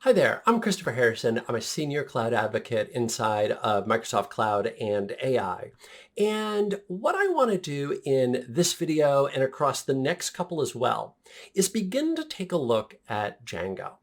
Hi there, I'm Christopher Harrison. I'm a senior cloud advocate inside of Microsoft Cloud and AI. And what I want to do in this video and across the next couple as well is begin to take a look at Django.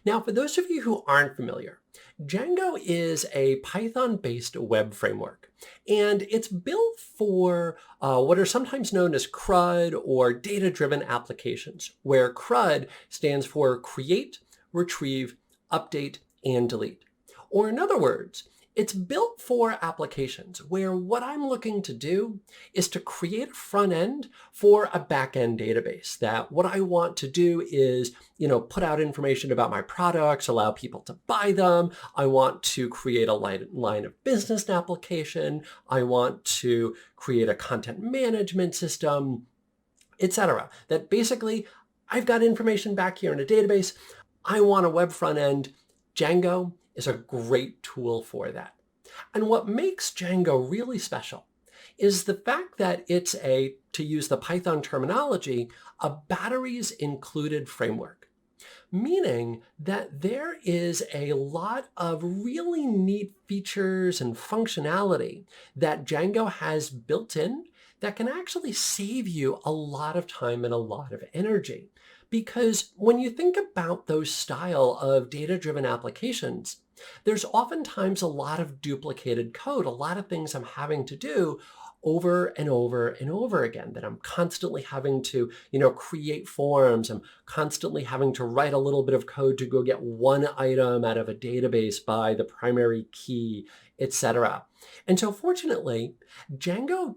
Now, for those of you who aren't familiar, Django is a Python-based web framework, and it's built for what are sometimes known as CRUD or data-driven applications, where CRUD stands for create, retrieve, update, and delete. Or in other words, it's built for applications where what I'm looking to do is to create a front end for a back end database. That what I want to do is, put out information about my products, allow people to buy them. I want to create a line of business application. I want to create a content management system, etc. That basically I've got information back here in a database. I want a web front end. Django is a great tool for that. And what makes Django really special is the fact that it's to use the Python terminology, a batteries included framework, meaning that there is a lot of really neat features and functionality that Django has built in that can actually save you a lot of time and a lot of energy. Because when you think about those style of data-driven applications, there's oftentimes a lot of duplicated code, a lot of things I'm having to do over and over and over again, that I'm constantly having to, create forms. I'm constantly having to write a little bit of code to go get one item out of a database by the primary key, etc. And so fortunately, Django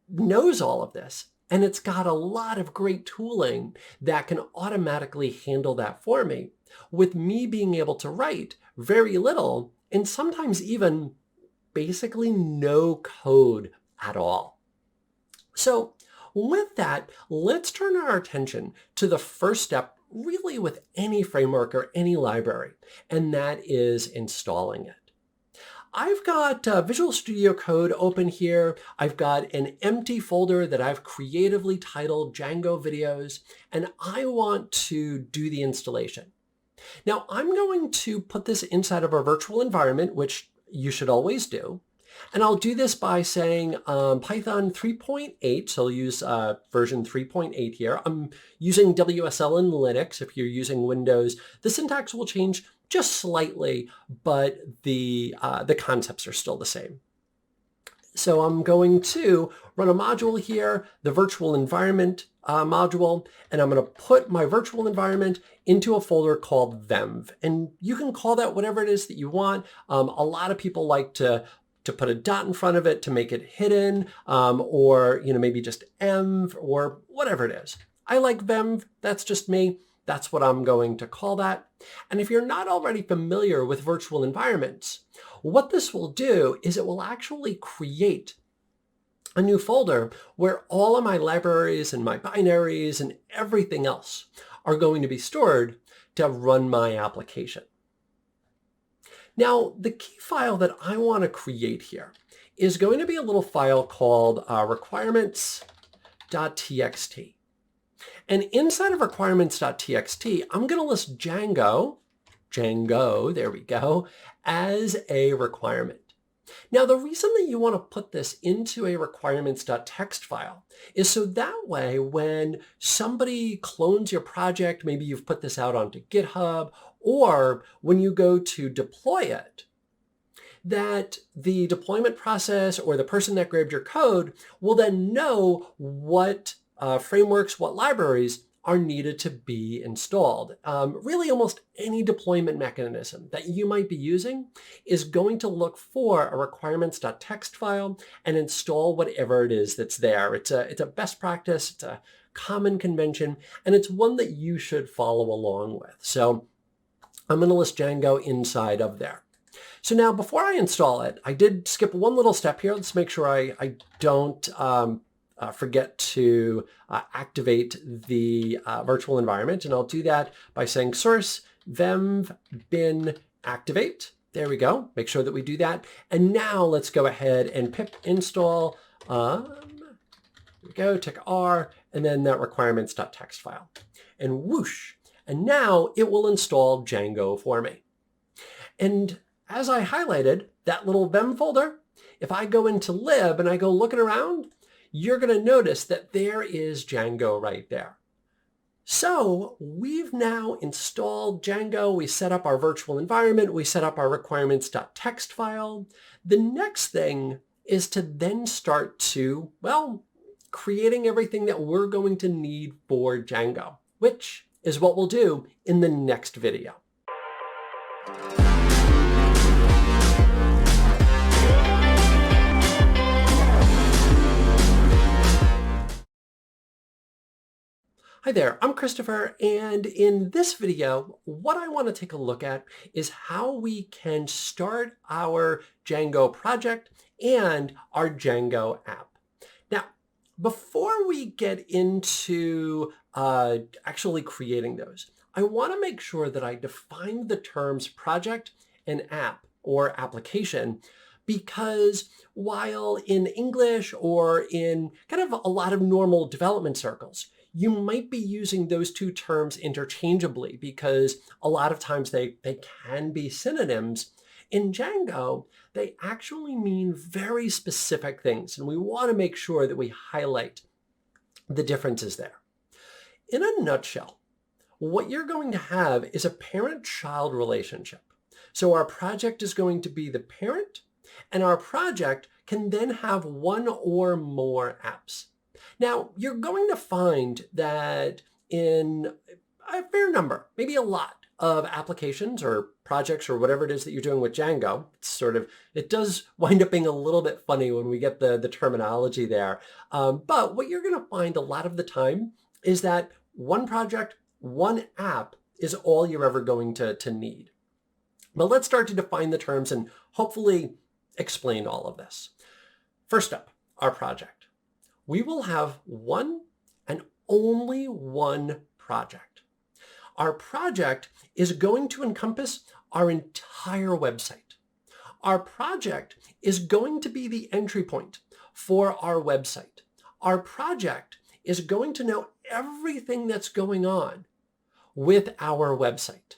knows all of this. And it's got a lot of great tooling that can automatically handle that for me, with me being able to write very little and sometimes even basically no code at all. So with that, let's turn our attention to the first step really with any framework or any library, and that is installing it. I've got Visual Studio Code open here. I've got an empty folder that I've creatively titled Django Videos, and I want to do the installation. Now, I'm going to put this inside of our virtual environment, which you should always do. And I'll do this by saying Python 3.8, so I'll use version 3.8 here. I'm using WSL in Linux. If you're using Windows, the syntax will change just slightly, but the concepts are still the same. So I'm going to run a module here, the virtual environment module, and I'm going to put my virtual environment into a folder called venv. And you can call that whatever it is that you want. A lot of people like to put a dot in front of it to make it hidden, or maybe just env or whatever it is. I like venv. That's just me. That's what I'm going to call that. And if you're not already familiar with virtual environments, what this will do is it will actually create a new folder where all of my libraries and my binaries and everything else are going to be stored to run my application. Now, the key file that I want to create here is going to be a little file called requirements.txt. And inside of requirements.txt, I'm going to list Django, there we go, as a requirement. Now, the reason that you want to put this into a requirements.txt file is so that way when somebody clones your project, maybe you've put this out onto GitHub, or when you go to deploy it, that the deployment process or the person that grabbed your code will then know what frameworks, what libraries are needed to be installed. Really, almost any deployment mechanism that you might be using is going to look for a requirements.txt file and install whatever it is that's there. It's a best practice, it's a common convention, and it's one that you should follow along with. So I'm going to list Django inside of there. So now before I install it, I did skip one little step here. Let's make sure I don't forget to activate the virtual environment. And I'll do that by saying source venv bin activate. There we go. Make sure that we do that. And now let's go ahead and pip install, here we go, tick R, and then that requirements.txt file. And whoosh, And now it will install Django for me. And as I highlighted that little Vim folder, if I go into lib and I go looking around, you're going to notice that there is Django right there. So we've now installed Django. We set up our virtual environment. We set up our requirements.txt file. The next thing is to then start to, well, creating everything that we're going to need for Django, which is what we'll do in the next video. Hi there, I'm Christopher, and in this video, what I want to take a look at is how we can start our Django project and our Django app. Now, before we get into actually creating those, I want to make sure that I define the terms project and app or application, because while in English or in kind of a lot of normal development circles, you might be using those two terms interchangeably because a lot of times they can be synonyms. In Django, they actually mean very specific things, and we want to make sure that we highlight the differences there. In a nutshell, what you're going to have is a parent-child relationship. So our project is going to be the parent, and our project can then have one or more apps. Now, you're going to find that in a fair number, maybe a lot of applications or projects or whatever it is that you're doing with Django, it does wind up being a little bit funny when we get the terminology there. But what you're going to find a lot of the time is that one project, one app is all you're ever going to need. But let's start to define the terms and hopefully explain all of this. First up, our project. We will have one and only one project. Our project is going to encompass our entire website. Our project is going to be the entry point for our website. Our project is going to know everything that's going on with our website.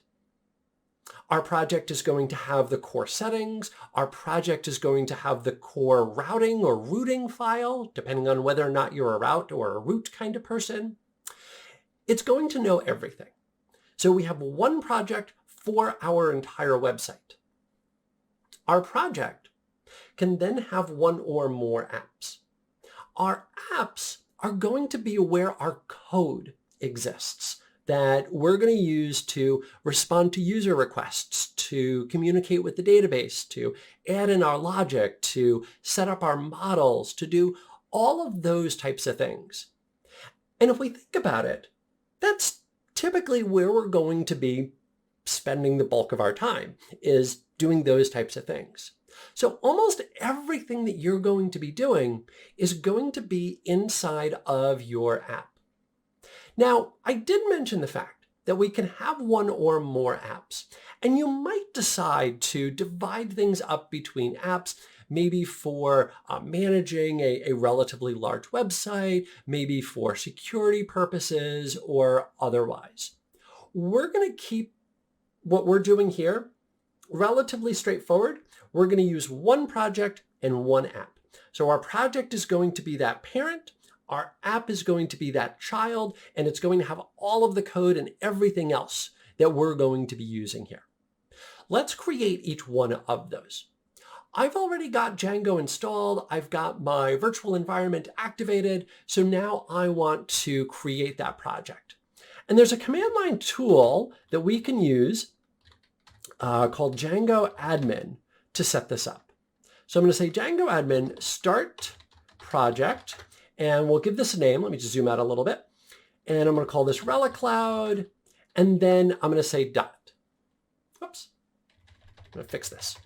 Our project is going to have the core settings. Our project is going to have the core routing or routing file, depending on whether or not you're a route or a root kind of person. It's going to know everything. So we have one project for our entire website. Our project can then have one or more apps. Our apps are going to be where our code exists, that we're going to use to respond to user requests, to communicate with the database, to add in our logic, to set up our models, to do all of those types of things. And if we think about it, that's typically where we're going to be spending the bulk of our time, is doing those types of things. So almost everything that you're going to be doing is going to be inside of your app. Now, I did mention the fact that we can have one or more apps, and you might decide to divide things up between apps, maybe for managing a relatively large website, maybe for security purposes or otherwise. We're going to keep what we're doing here relatively straightforward. We're going to use one project and one app. So our project is going to be that parent. Our app is going to be that child, and it's going to have all of the code and everything else that we're going to be using here. Let's create each one of those. I've already got Django installed. I've got my virtual environment activated. So now I want to create that project. And there's a command line tool that we can use called Django admin to set this up. So I'm going to say Django admin start project. And we'll give this a name. Let me just zoom out a little bit. And I'm going to call this Relic Cloud. And then I'm going to say dot. Whoops. I'm going to fix this.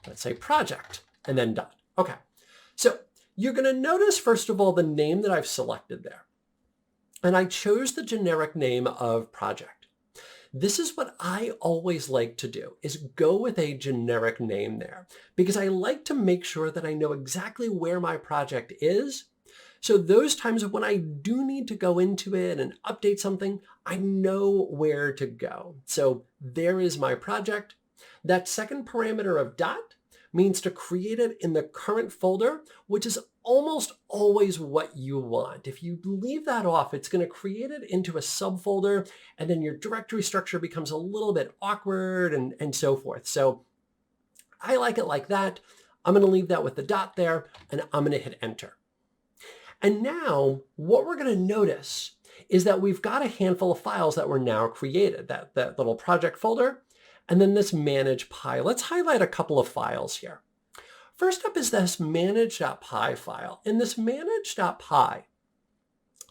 Let's say project and then dot. Okay. So you're going to notice, first of all, the name that I've selected there. And I chose the generic name of project. This is what I always like to do, is go with a generic name there, because I like to make sure that I know exactly where my project is. So those times when I do need to go into it and update something, I know where to go. So there is my project. That second parameter of dot means to create it in the current folder, which is almost always what you want. If you leave that off, it's going to create it into a subfolder, and then your directory structure becomes a little bit awkward and so forth. So I like it like that. I'm going to leave that with the dot there, and I'm going to hit enter. And now what we're going to notice is that we've got a handful of files that were now created, that little project folder, and then this manage.py. Let's highlight a couple of files here. First up is this manage.py file. And this manage.py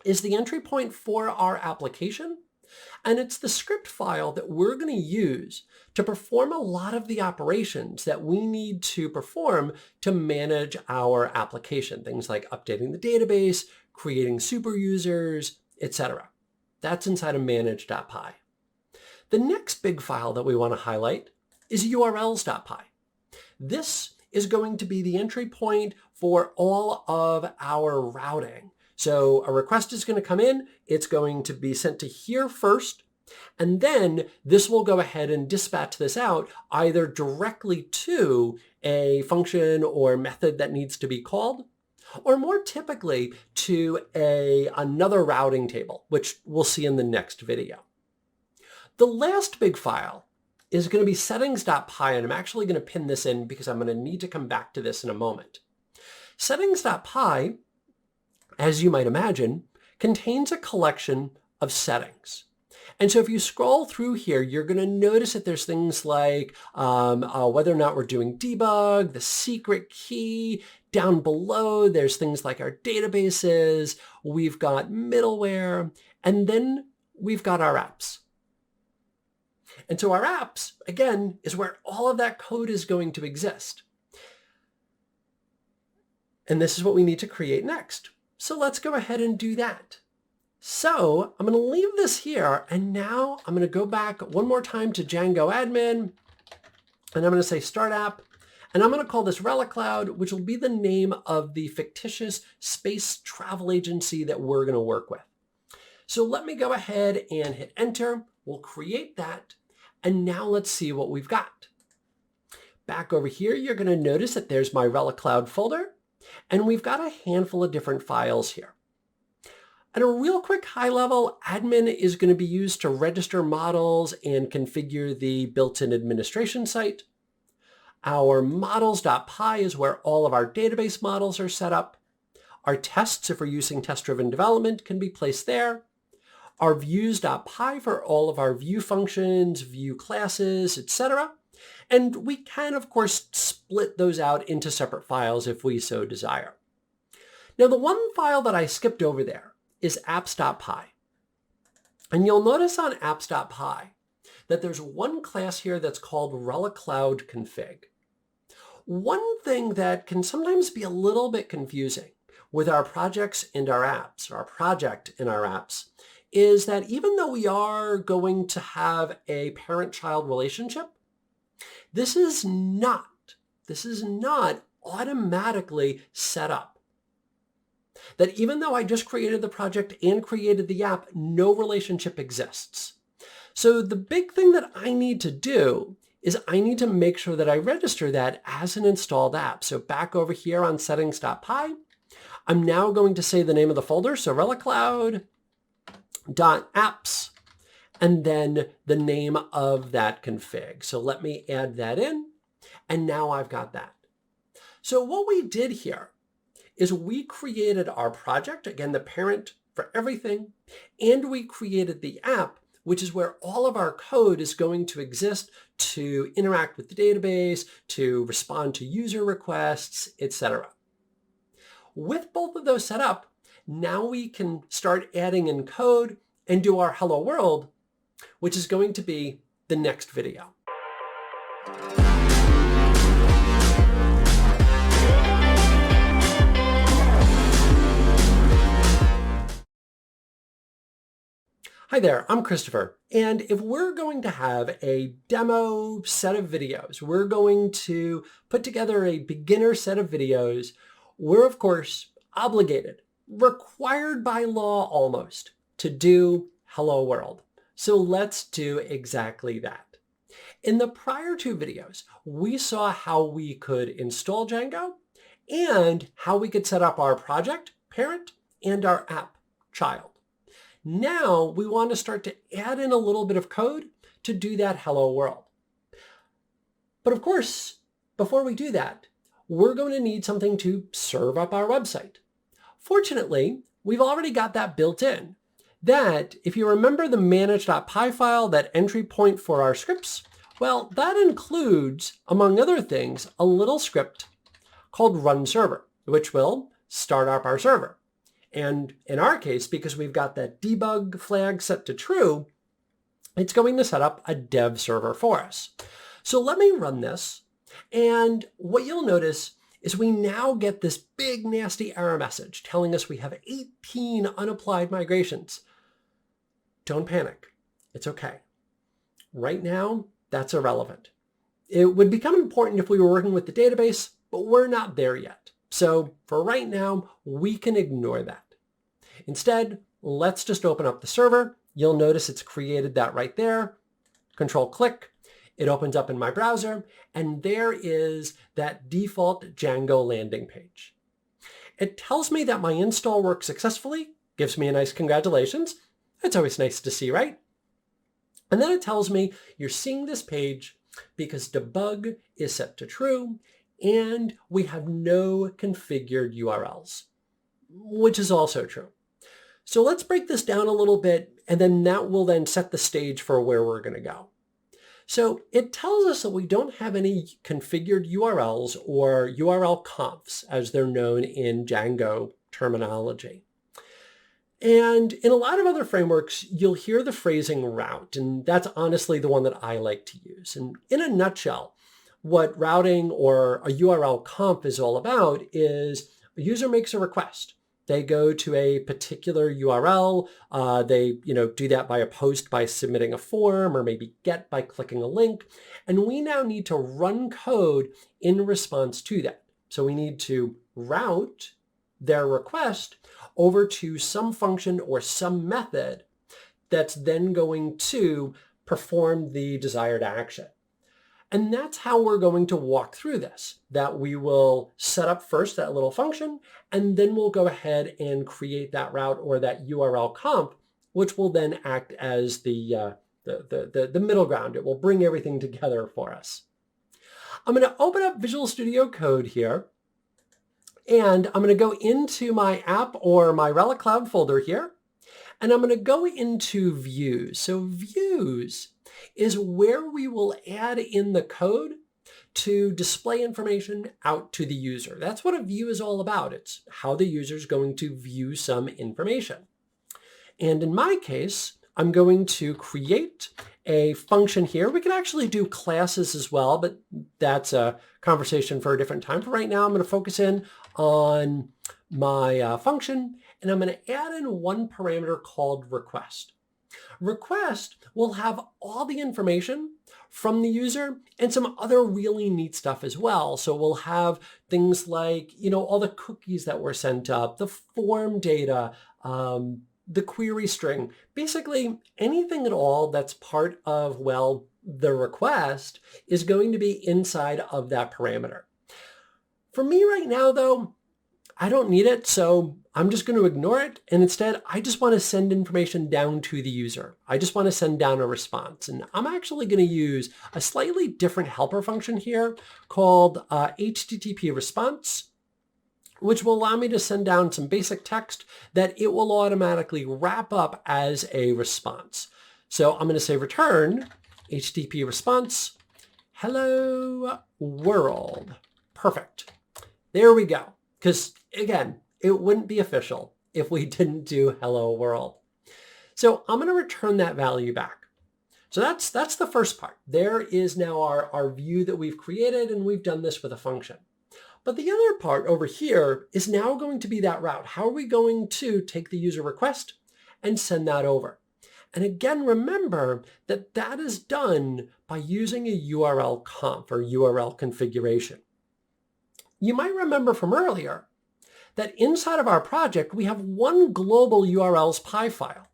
is the entry point for our application. And it's the script file that we're going to use to perform a lot of the operations that we need to perform to manage our application. Things like updating the database, creating superusers, etc. That's inside of manage.py. The next big file that we want to highlight is urls.py. This is going to be the entry point for all of our routing. So a request is going to come in, it's going to be sent to here first, and then this will go ahead and dispatch this out either directly to a function or method that needs to be called, or more typically to another routing table, which we'll see in the next video. The last big file is going to be settings.py, and I'm actually going to pin this in because I'm going to need to come back to this in a moment. Settings.py, as you might imagine, contains a collection of settings. And so if you scroll through here, you're going to notice that there's things like whether or not we're doing debug, the secret key. Down below, there's things like our databases. We've got middleware, and then we've got our apps. And so our apps, again, is where all of that code is going to exist. And this is what we need to create next. So let's go ahead and do that. So I'm going to leave this here, and now I'm going to go back one more time to Django admin, and I'm going to say start app, and I'm going to call this Relic Cloud, which will be the name of the fictitious space travel agency that we're going to work with. So let me go ahead and hit enter. We'll create that. And now let's see what we've got. Back over here, you're going to notice that there's my Relic Cloud folder, and we've got a handful of different files here. At a real quick high level, admin is going to be used to register models and configure the built-in administration site. Our models.py is where all of our database models are set up. Our tests, if we're using test-driven development, can be placed there. Our views.py for all of our view functions, view classes, etc. And we can, of course, split those out into separate files if we so desire. Now, the one file that I skipped over there is apps.py. And you'll notice on apps.py that there's one class here that's called Relic Cloud config. One thing that can sometimes be a little bit confusing with our projects and our apps, or our project and our apps, is that even though we are going to have a parent-child relationship, this is not automatically set up. That even though I just created the project and created the app, no relationship exists. So the big thing that I need to do is I need to make sure that I register that as an installed app. So back over here on settings.py, I'm now going to say the name of the folder, so Relic Cloud .apps, and then the name of that config. So let me add that in, and now I've got that. So what we did here is we created our project, again, the parent for everything, and we created the app, which is where all of our code is going to exist to interact with the database, to respond to user requests, etc. With both of those set up, now we can start adding in code and do our hello world, which is going to be the next video. Hi there, I'm Christopher, and if we're going to have a demo set of videos, we're going to put together a beginner set of videos, we're of course obligated, required by law almost, to do hello world. So let's do exactly that. In the prior two videos, we saw how we could install Django and how we could set up our project parent and our app child. Now we want to start to add in a little bit of code to do that hello world. But of course, before we do that, we're going to need something to serve up our website. Fortunately, we've already got that built in. That, if you remember the manage.py file, that entry point for our scripts, well, that includes, among other things, a little script called run server, which will start up our server. And in our case, because we've got that debug flag set to true, it's going to set up a dev server for us. So let me run this. And what you'll notice is we now get this big nasty error message telling us we have 18 unapplied migrations. Don't panic. It's okay. Right now, that's irrelevant. It would become important if we were working with the database, but we're not there yet. So for right now, we can ignore that. Instead, let's just open up the server. You'll notice it's created that right there. Control click. It opens up in my browser, and there is that default Django landing page. It tells me that my install worked successfully, gives me a nice congratulations. It's always nice to see, right? And then it tells me you're seeing this page because debug is set to true, and we have no configured URLs, which is also true. So let's break this down a little bit, and then that will then set the stage for where we're going to go. So it tells us that we don't have any configured URLs or URL confs, as they're known in Django terminology. And in a lot of other frameworks, you'll hear the phrasing route, and that's honestly the one that I like to use. And in a nutshell, what routing or a URL conf is all about is a user makes a request. They go to a particular URL. They do that by a post by submitting a form, or maybe get by clicking a link. And we now need to run code in response to that. So we need to route their request over to some function or some method that's then going to perform the desired action. And that's how we're going to walk through this, that we will set up first that little function, and then we'll go ahead and create that route or that URL conf, which will then act as the middle ground. It will bring everything together for us. I'm going to open up Visual Studio Code here, and I'm going to go into my app or my Relic Cloud folder here, and I'm going to go into views. So views is where we will add in the code to display information out to the user. That's what a view is all about. It's how the user is going to view some information. And in my case, I'm going to create a function here. We can actually do classes as well, but that's a conversation for a different time. For right now, I'm going to focus in on my function, and I'm going to add in one parameter called request. Request will have all the information from the user and some other really neat stuff as well. So we'll have things like, all the cookies that were sent up, the form data, the query string, basically anything at all that's part of, the request is going to be inside of that parameter. For me right now, though, I don't need it, so I'm just going to ignore it. And instead, I just want to send information down to the user. I just want to send down a response. And I'm actually going to use a slightly different helper function here called HTTP response, which will allow me to send down some basic text that it will automatically wrap up as a response. So I'm going to say return HTTP response, hello world. Perfect. There we go. Because again, it wouldn't be official if we didn't do hello world. So I'm going to return that value back. So that's the first part. There is now our view that we've created, and we've done this with a function. But the other part over here is now going to be that route. How are we going to take the user request and send that over? And again, remember that that is done by using a URL conf or URL configuration. You might remember from earlier that inside of our project, we have one global URLs py file.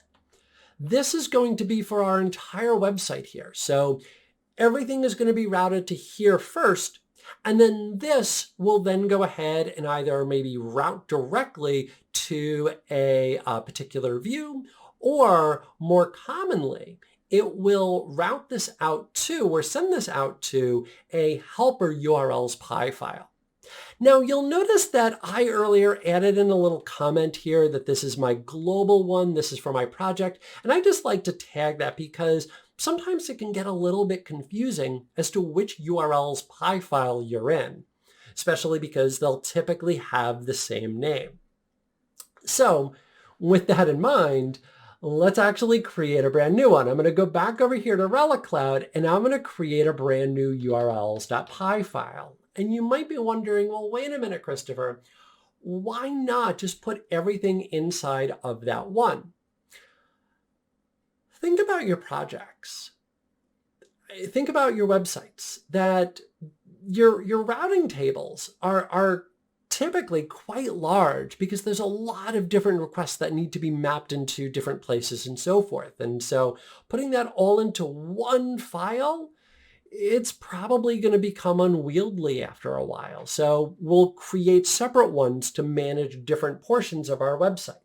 This is going to be for our entire website here. So everything is going to be routed to here first, and then this will then go ahead and either maybe route directly to a particular view, or more commonly, it will route this out to, or send this out to, a helper URLs py file. Now you'll notice that I earlier added in a little comment here that this is my global one, this is for my project, and I just like to tag that because sometimes it can get a little bit confusing as to which URLs py file you're in, especially because they'll typically have the same name. So with that in mind, let's actually create a brand new one. I'm going to go back over here to Relic Cloud, and I'm going to create a brand new urls.py file. And you might be wondering, well, wait a minute, Christopher, why not just put everything inside of that one? Think about your projects. Think about your websites, that your routing tables are typically quite large because there's a lot of different requests that need to be mapped into different places and so forth. And so putting that all into one file, it's probably going to become unwieldy after a while. So we'll create separate ones to manage different portions of our website.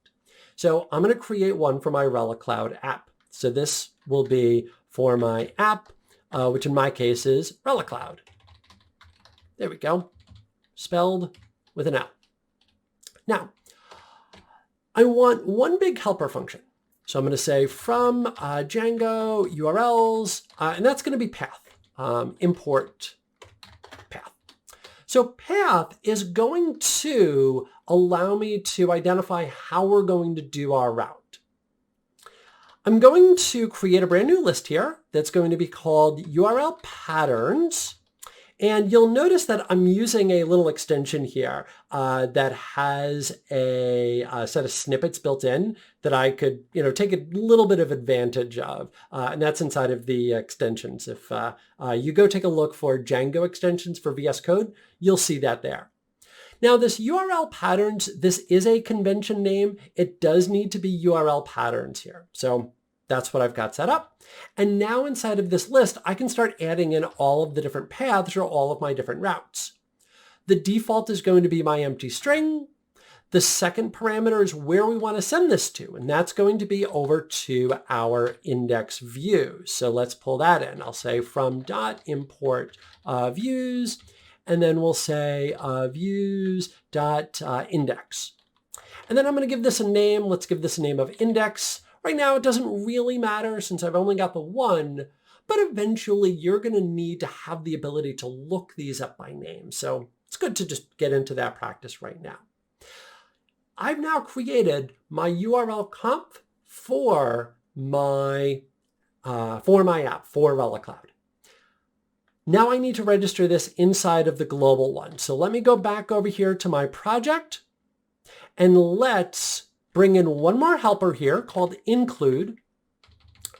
So I'm going to create one for my Relic Cloud app. So this will be for my app, which in my case is Relic Cloud. There we go, spelled with an L. Now, I want one big helper function. So I'm going to say from Django URLs, and that's going to be path, import path. So path is going to allow me to identify how we're going to do our route. I'm going to create a brand new list here that's going to be called URL patterns. And you'll notice that I'm using a little extension here that has a set of snippets built in that I could, take a little bit of advantage of. And that's inside of the extensions. If you go take a look for Django extensions for VS Code, you'll see that there. Now this URL patterns, this is a convention name. It does need to be URL patterns here. So that's what I've got set up. And now inside of this list, I can start adding in all of the different paths or all of my different routes. The default is going to be my empty string. The second parameter is where we want to send this to, and that's going to be over to our index view. So let's pull that in. I'll say from .import views, and then we'll say views.index. And then I'm going to give this a name. Let's give this a name of index. Right now, it doesn't really matter since I've only got the one, but eventually you're going to need to have the ability to look these up by name. So it's good to just get into that practice right now. I've now created my URL conf for my app, for Relic Cloud. Now I need to register this inside of the global one. So let me go back over here to my project, and let's bring in one more helper here called include.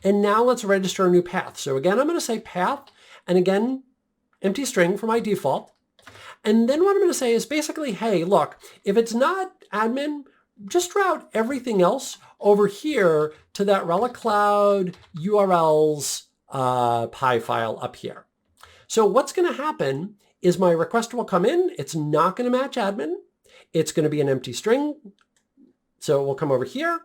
And now let's register a new path. So again, I'm going to say path, and again, empty string for my default. And then what I'm going to say is basically, hey, look, if it's not admin, just route everything else over here to that Relic Cloud URLs py file up here. So what's going to happen is my request will come in. It's not going to match admin. It's going to be an empty string. So it will come over here,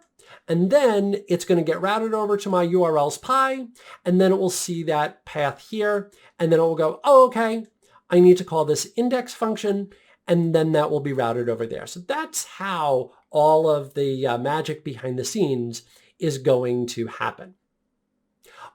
and then it's going to get routed over to my URLs py, and then it will see that path here, and then it will go, oh, okay, I need to call this index function, and then that will be routed over there. So that's how all of the magic behind the scenes is going to happen.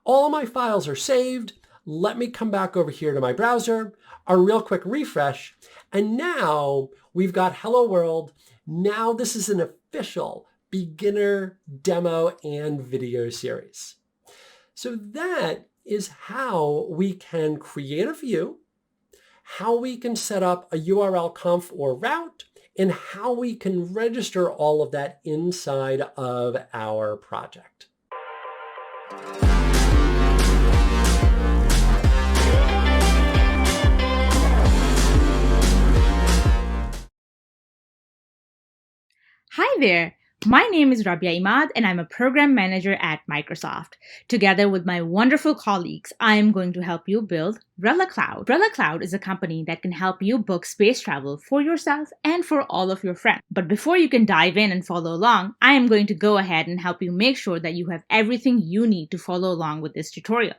All of my files are saved. Let me come back over here to my browser, a real quick refresh, and now we've got Hello World. Now this is an official beginner demo and video series. So that is how we can create a view, how we can set up a URL conf or route, and how we can register all of that inside of our project. Hi there! My name is Rabia Imad and I'm a program manager at Microsoft. Together with my wonderful colleagues, I am going to help you build Rela Cloud. Rela Cloud is a company that can help you book space travel for yourself and for all of your friends. But before you can dive in and follow along, I am going to go ahead and help you make sure that you have everything you need to follow along with this tutorial.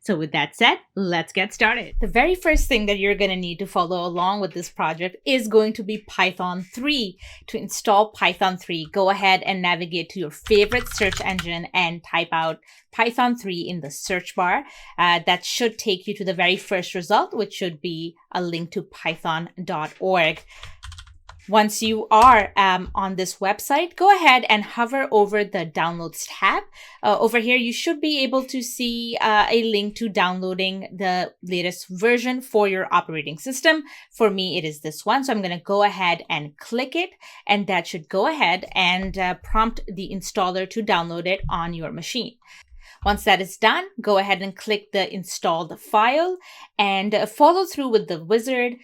So with that said, let's get started. The very first thing that you're going to need to follow along with this project is going to be Python 3. To install Python 3, go ahead and navigate to your favorite search engine and type out Python 3 in the search bar. That should take you to the very first result, which should be a link to python.org. Once you are on this website, go ahead and hover over the Downloads tab. Over here, you should be able to see a link to downloading the latest version for your operating system. For me, it is this one. So I'm going to go ahead and click it, and that should go ahead and prompt the installer to download it on your machine. Once that is done, go ahead and click the installed file and follow through with the wizard,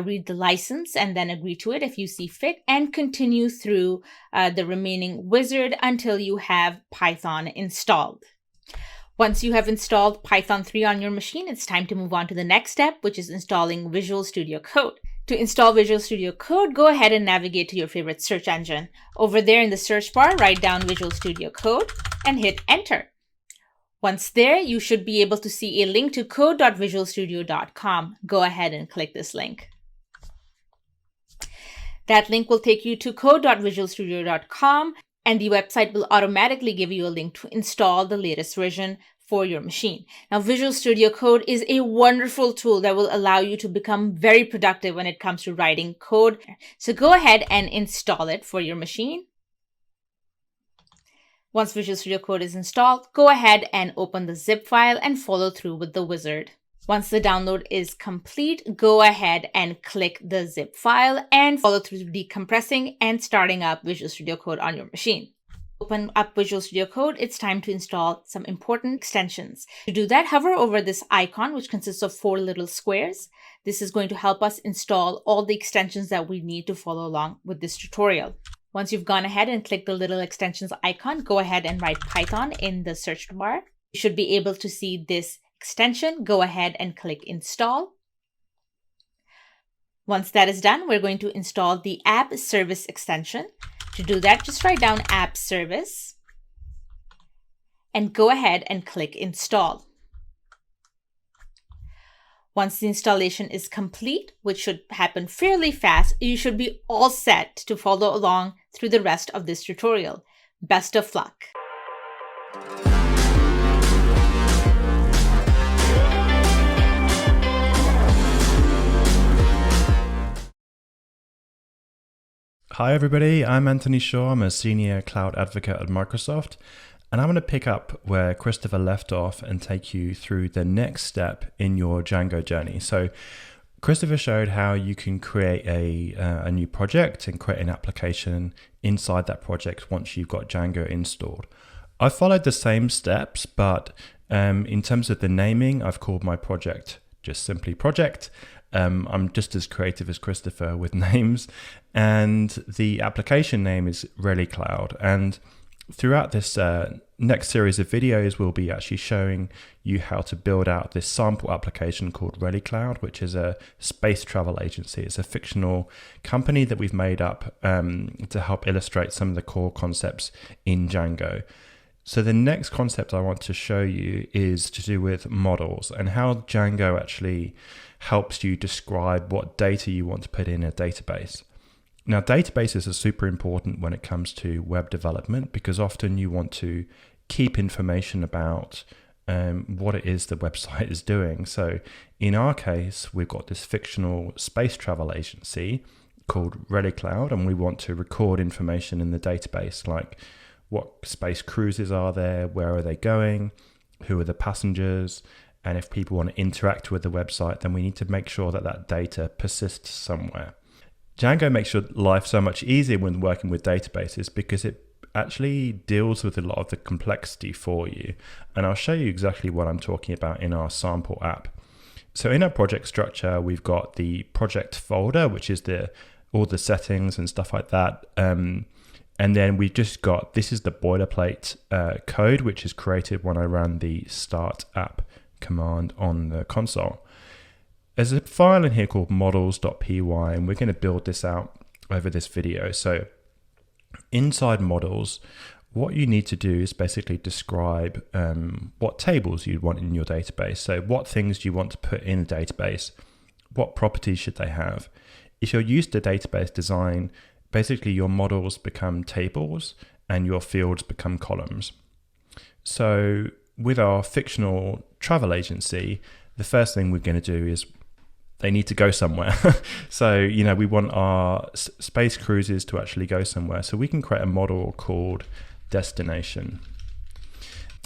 read the license and then agree to it if you see fit, and continue through the remaining wizard until you have Python installed. Once you have installed Python 3 on your machine, it's time to move on to the next step, which is installing Visual Studio Code. To install Visual Studio Code, go ahead and navigate to your favorite search engine. Over there in the search bar, write down Visual Studio Code and hit enter. Once there, you should be able to see a link to code.visualstudio.com. Go ahead and click this link. That link will take you to code.visualstudio.com, and the website will automatically give you a link to install the latest version for your machine. Now, Visual Studio Code is a wonderful tool that will allow you to become very productive when it comes to writing code. So go ahead and install it for your machine. Once Visual Studio Code is installed, go ahead and open the zip file and follow through with the wizard. Once the download is complete, go ahead and click the zip file and follow through decompressing and starting up Visual Studio Code on your machine. Open up Visual Studio Code, it's time to install some important extensions. To do that, hover over this icon, which consists of 4 little squares. This is going to help us install all the extensions that we need to follow along with this tutorial. Once you've gone ahead and clicked the little extensions icon, go ahead and write Python in the search bar. You should be able to see this extension. Go ahead and click install. Once that is done, we're going to install the app service extension. To do that, just write down app service and go ahead and click install. Once the installation is complete, which should happen fairly fast, you should be all set to follow along through the rest of this tutorial. Best of luck. Hi everybody, I'm Anthony Shaw. I'm a senior cloud advocate at Microsoft, and I'm going to pick up where Christopher left off and take you through the next step in your Django journey. So Christopher showed how you can create a new project and create an application inside that project once you've got Django installed. I followed the same steps, but in terms of the naming, I've called my project just simply project. I'm just as creative as Christopher with names, and the application name is Rela Cloud. And throughout this next series of videos, we'll be actually showing you how to build out this sample application called Rela Cloud, which is a space travel agency. It's a fictional company that we've made up to help illustrate some of the core concepts in Django. So the next concept I want to show you is to do with models and how Django actually helps you describe what data you want to put in a database. Now, databases are super important when it comes to web development because often you want to keep information about what it is the website is doing. So in our case, we've got this fictional space travel agency called Rela Cloud, and we want to record information in the database, like what space cruises are there, where are they going, who are the passengers, and if people want to interact with the website, then we need to make sure that that data persists somewhere. Django makes your life so much easier when working with databases because it actually deals with a lot of the complexity for you. And I'll show you exactly what I'm talking about in our sample app. So in our project structure, we've got the project folder, which is all the settings and stuff like that. And And then we've just got, this is the boilerplate code, which is created when I run the start app command on the console. There's a file in here called models.py, and we're going to build this out over this video. So inside models, what you need to do is basically describe what tables you'd want in your database. So what things do you want to put in a database? What properties should they have? If you're used to database design, basically your models become tables and your fields become columns. So with our fictional travel agency, the first thing we're going to do is they need to go somewhere. So, we want our space cruises to actually go somewhere. So we can create a model called destination.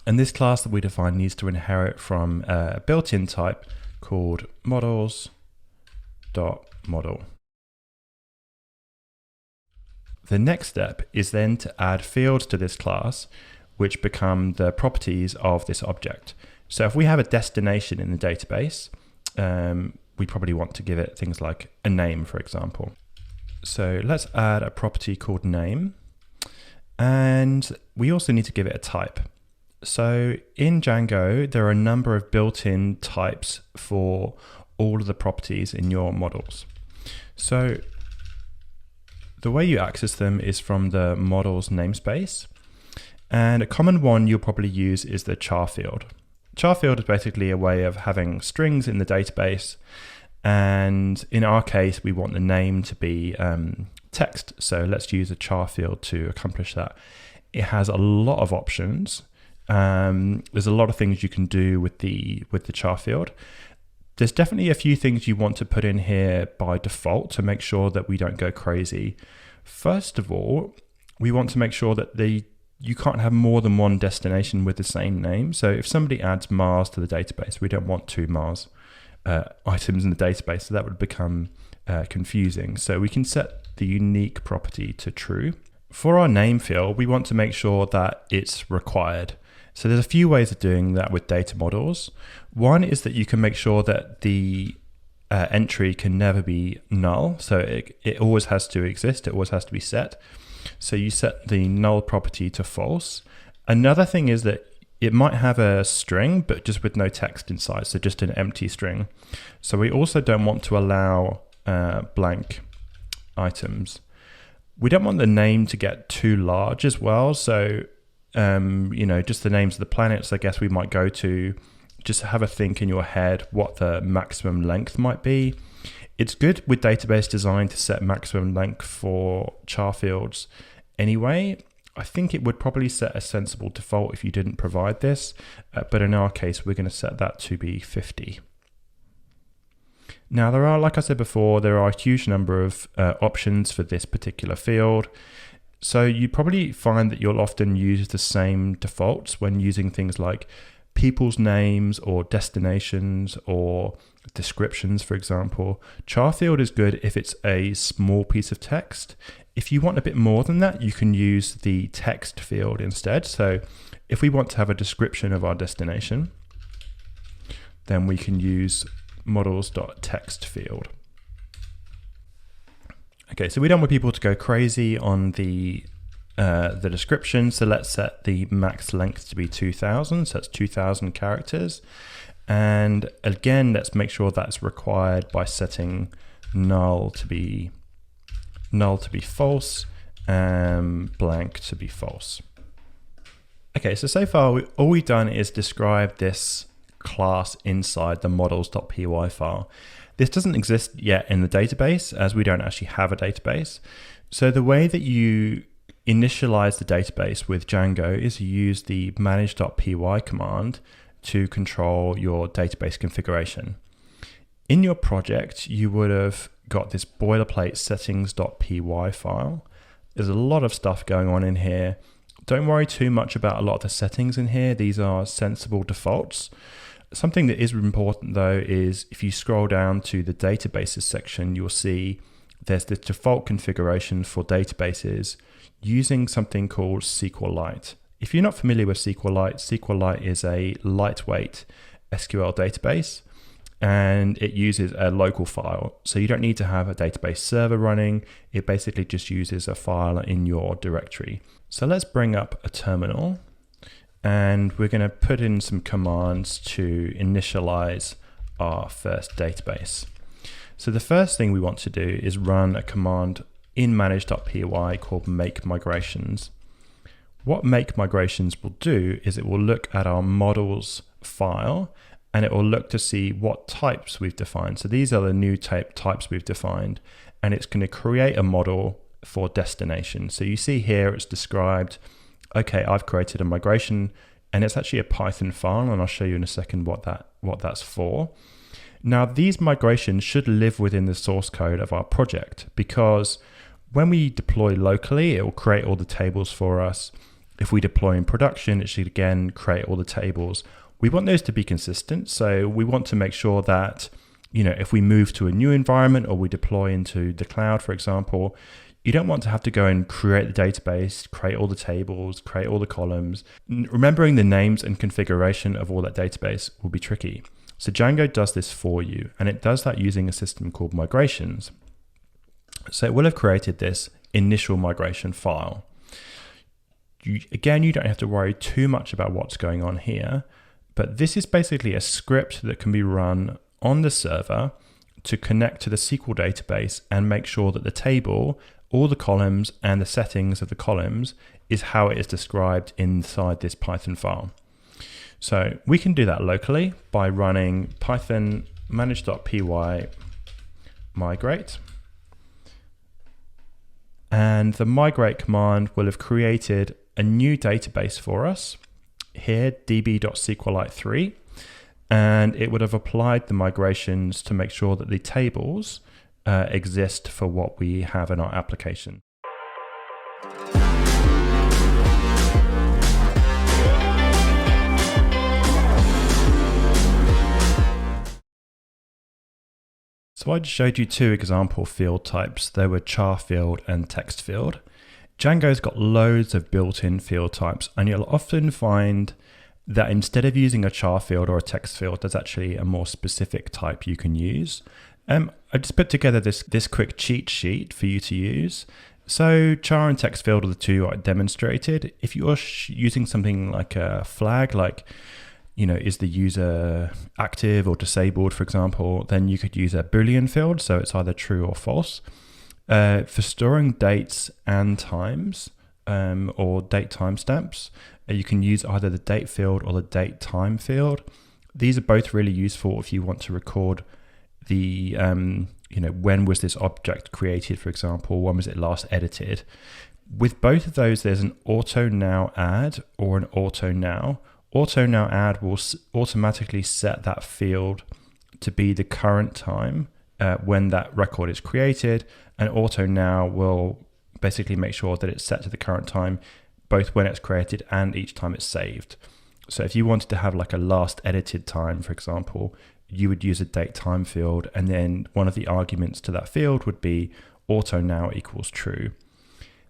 And this class that we define needs to inherit from a built-in type called models.model. The next step is then to add fields to this class, which become the properties of this object. So if we have a destination in the database, we probably want to give it things like a name, for example. So let's add a property called name. And we also need to give it a type. So in Django, there are a number of built-in types for all of the properties in your models. So the way you access them is from the models namespace. And a common one you'll probably use is the char field. Char field is basically a way of having strings in the database. And in our case, we want the name to be text. So let's use a char field to accomplish that. It has a lot of options. There's a lot of things you can do with the char field. There's definitely a few things you want to put in here by default to make sure that we don't go crazy. First of all, we want to make sure that you can't have more than one destination with the same name. So if somebody adds Mars to the database, we don't want 2 Mars items in the database. So that would become confusing. So we can set the unique property to true. For our name field, we want to make sure that it's required. So there's a few ways of doing that with data models. One is that you can make sure that the entry can never be null. So it always has to exist. It always has to be set. So you set the null property to false. Another thing is that it might have a string, but just with no text inside. So just an empty string. So we also don't want to allow blank items. We don't want the name to get too large as well. So, just the names of the planets, I guess we might go to, just have a think in your head what the maximum length might be. It's good with database design to set maximum length for char fields anyway. I think it would probably set a sensible default if you didn't provide this, but in our case, we're going to set that to be 50. Now there are, like I said before, there are a huge number of options for this particular field. So you probably find that you'll often use the same defaults when using things like people's names or destinations or descriptions, for example. Char field is good if it's a small piece of text. If you want a bit more than that, you can use the text field instead. So if we want to have a description of our destination, then we can use models.text field. Okay, so we don't want people to go crazy on the description. So let's set the max length to be 2000. So that's 2000 characters. And again, let's make sure that's required by setting null to be false and blank to be false. Okay, so far all we've done is describe this class inside the models.py file. This doesn't exist yet in the database as we don't actually have a database. So the way that you initialize the database with Django is you use the manage.py command to control your database configuration. In your project, you would have got this boilerplate settings.py file. There's a lot of stuff going on in here. Don't worry too much about a lot of the settings in here. These are sensible defaults. Something that is important though is if you scroll down to the databases section, you'll see there's the default configuration for databases using something called SQLite. If you're not familiar with SQLite, SQLite is a lightweight SQL database. and it uses a local file. So you don't need to have a database server running. It basically just uses a file in your directory. So let's bring up a terminal, and we're going to put in some commands to initialize our first database. So the first thing we want to do is run a command in manage.py called make migrations. What make migrations will do is it will look at our models file, and it will look to see what types we've defined. So these are the new types we've defined, and it's going to create a model for destination. So you see here it's described, okay, I've created a migration, and it's actually a Python file, and I'll show you in a second what that's for. Now, these migrations should live within the source code of our project, because when we deploy locally, it will create all the tables for us. If we deploy in production, it should again create all the tables. We want those to be consistent. So we want to make sure that, if we move to a new environment or we deploy into the cloud, for example, you don't want to have to go and create the database, create all the tables, create all the columns. Remembering the names and configuration of all that database will be tricky. So Django does this for you, and it does that using a system called migrations. So it will have created this initial migration file. You don't have to worry too much about what's going on here, but this is basically a script that can be run on the server to connect to the SQL database and make sure that the table, all the columns and the settings of the columns is how it is described inside this Python file. So we can do that locally by running python manage.py migrate. And the migrate command will have created a new database for us here, db.sqlite3, and it would have applied the migrations to make sure that the tables exist for what we have in our application. So I just showed you two example field types. They were char field and text field. Django's got loads of built-in field types, and you'll often find that instead of using a char field or a text field, there's actually a more specific type you can use. I just put together this quick cheat sheet for you to use. So char and text field are the two I demonstrated. If you're using something like a flag, like is the user active or disabled, for example, then you could use a Boolean field, so it's either true or false. For storing dates and times or date timestamps, you can use either the date field or the date time field. These are both really useful if you want to record the, when was this object created, for example, when was it last edited. With both of those, there's an auto now add or an auto now. Auto now add will automatically set that field to be the current time when that record is created, and auto now will basically make sure that it's set to the current time both when it's created and each time it's saved. So if you wanted to have like a last edited time, for example, you would use a date time field, and then one of the arguments to that field would be auto now equals true.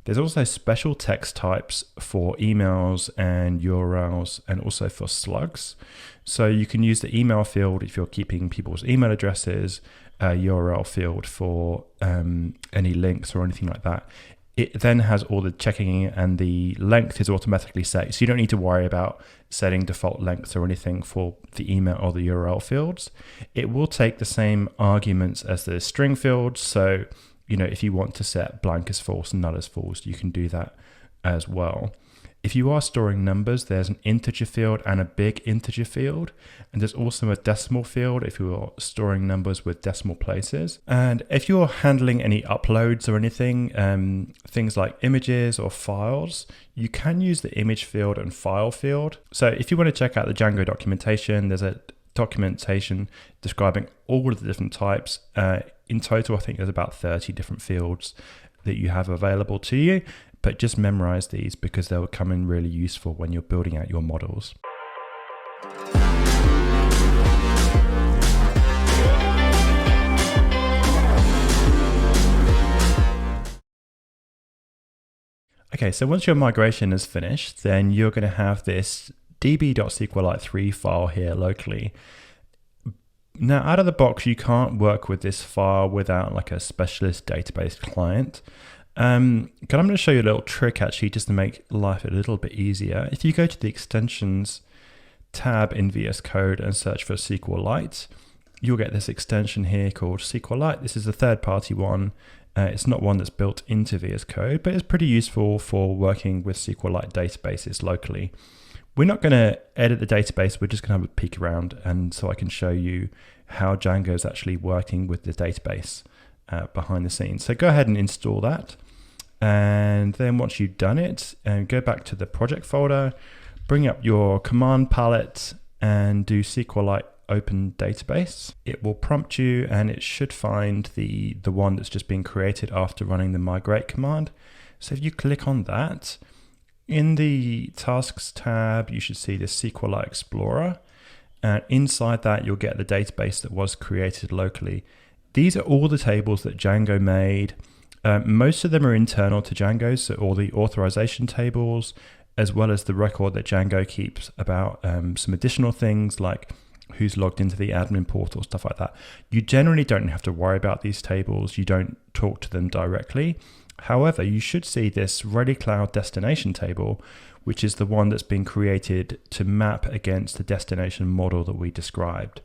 There's also special text types for emails and URLs, and also for slugs. So you can use the email field if you're keeping people's email addresses, URL field for any links or anything like that. It then has all the checking, and the length is automatically set. So you don't need to worry about setting default lengths or anything for the email or the URL fields. It will take the same arguments as the string fields. So if you want to set blank as false and null as false, you can do that as well. If you are storing numbers, there's an integer field and a big integer field. And there's also a decimal field if you're storing numbers with decimal places. And if you're handling any uploads or anything, things like images or files, you can use the image field and file field. So if you want to check out the Django documentation, there's a documentation describing all of the different types. In total, I think there's about 30 different fields that you have available to you, but just memorize these because they'll come in really useful when you're building out your models. Okay, so once your migration is finished, then you're going to have this db.sqlite3 file here locally. Now, out of the box, you can't work with this file without like a specialist database client. But I'm going to show you a little trick actually just to make life a little bit easier. If you go to the extensions tab in VS Code and search for SQLite, you'll get this extension here called SQLite. This is a third-party one. It's not one that's built into VS Code, but it's pretty useful for working with SQLite databases locally. We're not going to edit the database, we're just going to have a peek around, and so I can show you how Django is actually working with the database behind the scenes. So go ahead and install that. And then once you've done it, go back to the project folder, bring up your command palette and do SQLite open database. It will prompt you and it should find the one that's just been created after running the migrate command. So if you click on that, in the tasks tab, you should see the SQLite Explorer. And inside that, you'll get the database that was created locally. These are all the tables that Django made. Most of them are internal to Django, so all the authorization tables, as well as the record that Django keeps about some additional things like who's logged into the admin portal, stuff like that. You generally don't have to worry about these tables. You don't talk to them directly. However, you should see this Ready Cloud destination table, which is the one that's been created to map against the destination model that we described.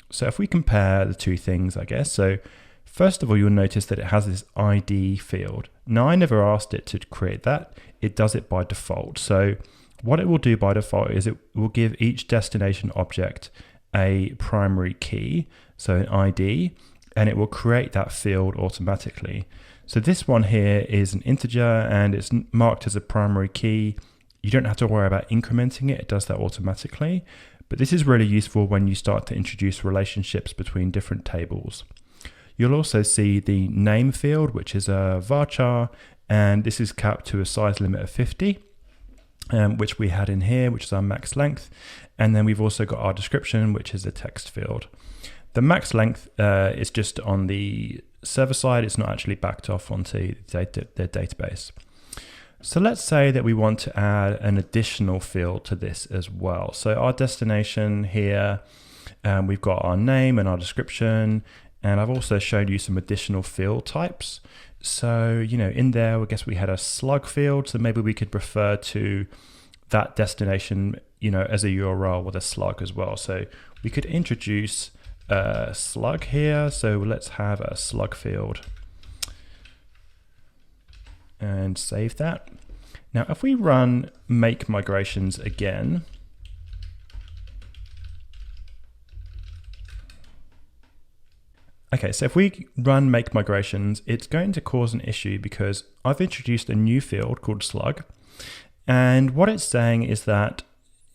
So if we compare the two things, I guess, so first of all, you'll notice that it has this ID field. Now, I never asked it to create that. It does it by default. So what it will do by default is it will give each destination object a primary key, so an ID, and it will create that field automatically. So this one here is an integer and it's marked as a primary key. You don't have to worry about incrementing it. It does that automatically. But this is really useful when you start to introduce relationships between different tables. You'll also see the name field, which is a varchar, and this is capped to a size limit of 50, which we had in here, which is our max length. And then we've also got our description, which is a text field. The max length is just on the server side. It's not actually backed off onto the database. So let's say that we want to add an additional field to this as well. So our destination here, we've got our name and our description, and I've also showed you some additional field types. So, in there, I guess we had a slug field, so maybe we could refer to that destination, as a URL with a slug as well. So we could introduce a slug here. So let's have a slug field and save that. Now, if we run make migrations again, okay, so if we run make migrations, it's going to cause an issue because I've introduced a new field called slug. And what it's saying is that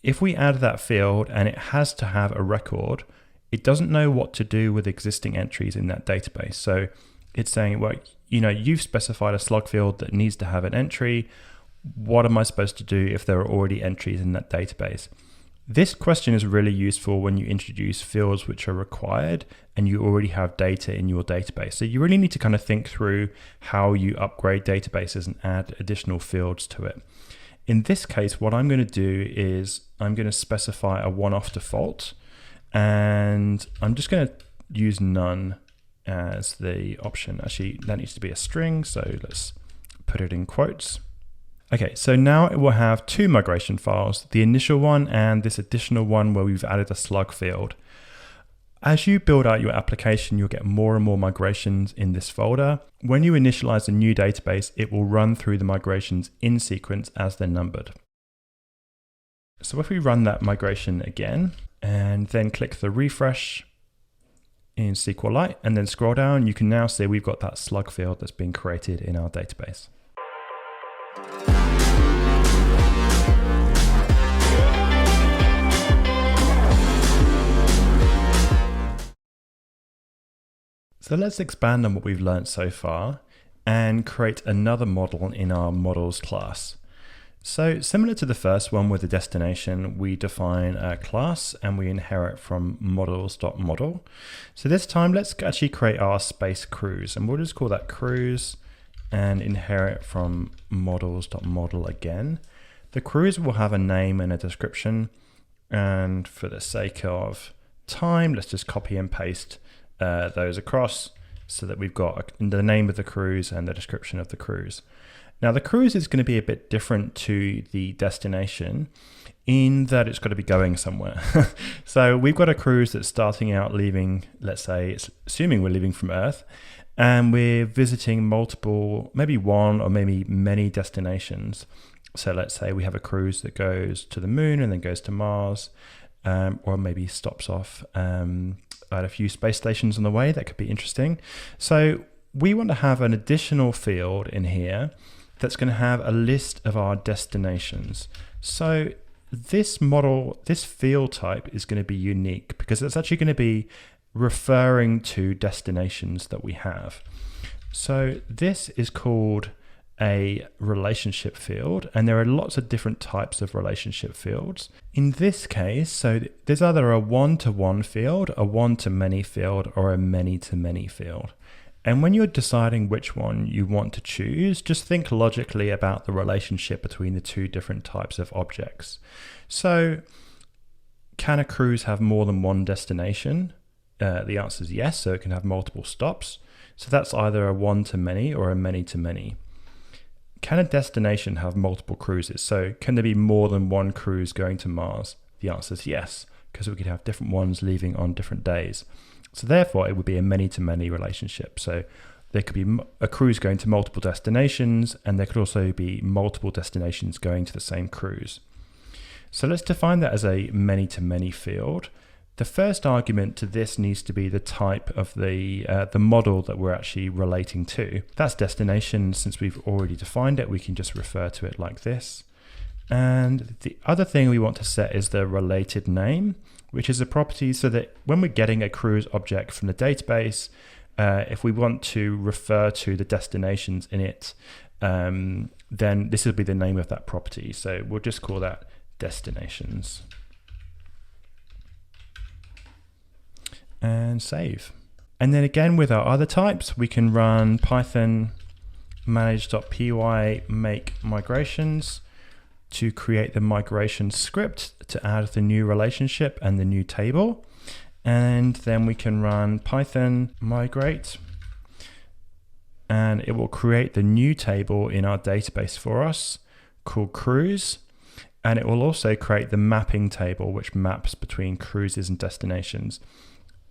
if we add that field and it has to have a record, it doesn't know what to do with existing entries in that database. So it's saying, well, you've specified a slug field that needs to have an entry. What am I supposed to do if there are already entries in that database? This question is really useful when you introduce fields which are required and you already have data in your database. So you really need to kind of think through how you upgrade databases and add additional fields to it. In this case, what I'm going to do is I'm going to specify a one-off default, and I'm just going to use none as the option. Actually, that needs to be a string, so let's put it in quotes. Okay, so now it will have two migration files, the initial one and this additional one where we've added a slug field. As you build out your application, you'll get more and more migrations in this folder. When you initialize a new database, it will run through the migrations in sequence as they're numbered. So if we run that migration again, and then click the refresh in SQLite, and then scroll down, you can now see we've got that slug field that's been created in our database. So let's expand on what we've learned so far and create another model in our models class. So similar to the first one with the destination, we define a class and we inherit from models.model. So this time, let's actually create our space cruise, and we'll just call that cruise and inherit from models.model again. The cruise will have a name and a description, and for the sake of time, let's just copy and paste those across so that we've got the name of the cruise and the description of the cruise. Now the cruise is going to be a bit different to the destination in that it's got to be going somewhere. So we've got a cruise that's starting out leaving, let's say, assuming we're leaving from Earth, and we're visiting multiple, maybe one or maybe many destinations. So let's say we have a cruise that goes to the moon and then goes to Mars, or maybe stops off at a few space stations on the way. That could be interesting. So we want to have an additional field in here that's going to have a list of our destinations. So this model, this field type is going to be unique because it's actually going to be referring to destinations that we have. So this is called a relationship field, and there are lots of different types of relationship fields. In this case, so there's either a one-to-one field, a one-to-many field, or a many-to-many field. And when you're deciding which one you want to choose, just think logically about the relationship between the two different types of objects. So can a cruise have more than one destination? The answer is yes, so it can have multiple stops. So that's either a one-to-many or a many-to-many. Can a destination have multiple cruises? So can there be more than one cruise going to Mars? The answer is yes, because we could have different ones leaving on different days. So therefore, it would be a many-to-many relationship. So there could be a cruise going to multiple destinations, and there could also be multiple destinations going to the same cruise. So let's define that as a many-to-many field. The first argument to this needs to be the type of the model that we're actually relating to. That's destination. Since we've already defined it, we can just refer to it like this. And the other thing we want to set is the related name, which is a property so that when we're getting a cruise object from the database, if we want to refer to the destinations in it, then this will be the name of that property. So we'll just call that destinations. And save. And then again with our other types, we can run python manage.py make migrations to create the migration script to add the new relationship and the new table. And then we can run python migrate, and it will create the new table in our database for us called cruise. And it will also create the mapping table, which maps between cruises and destinations.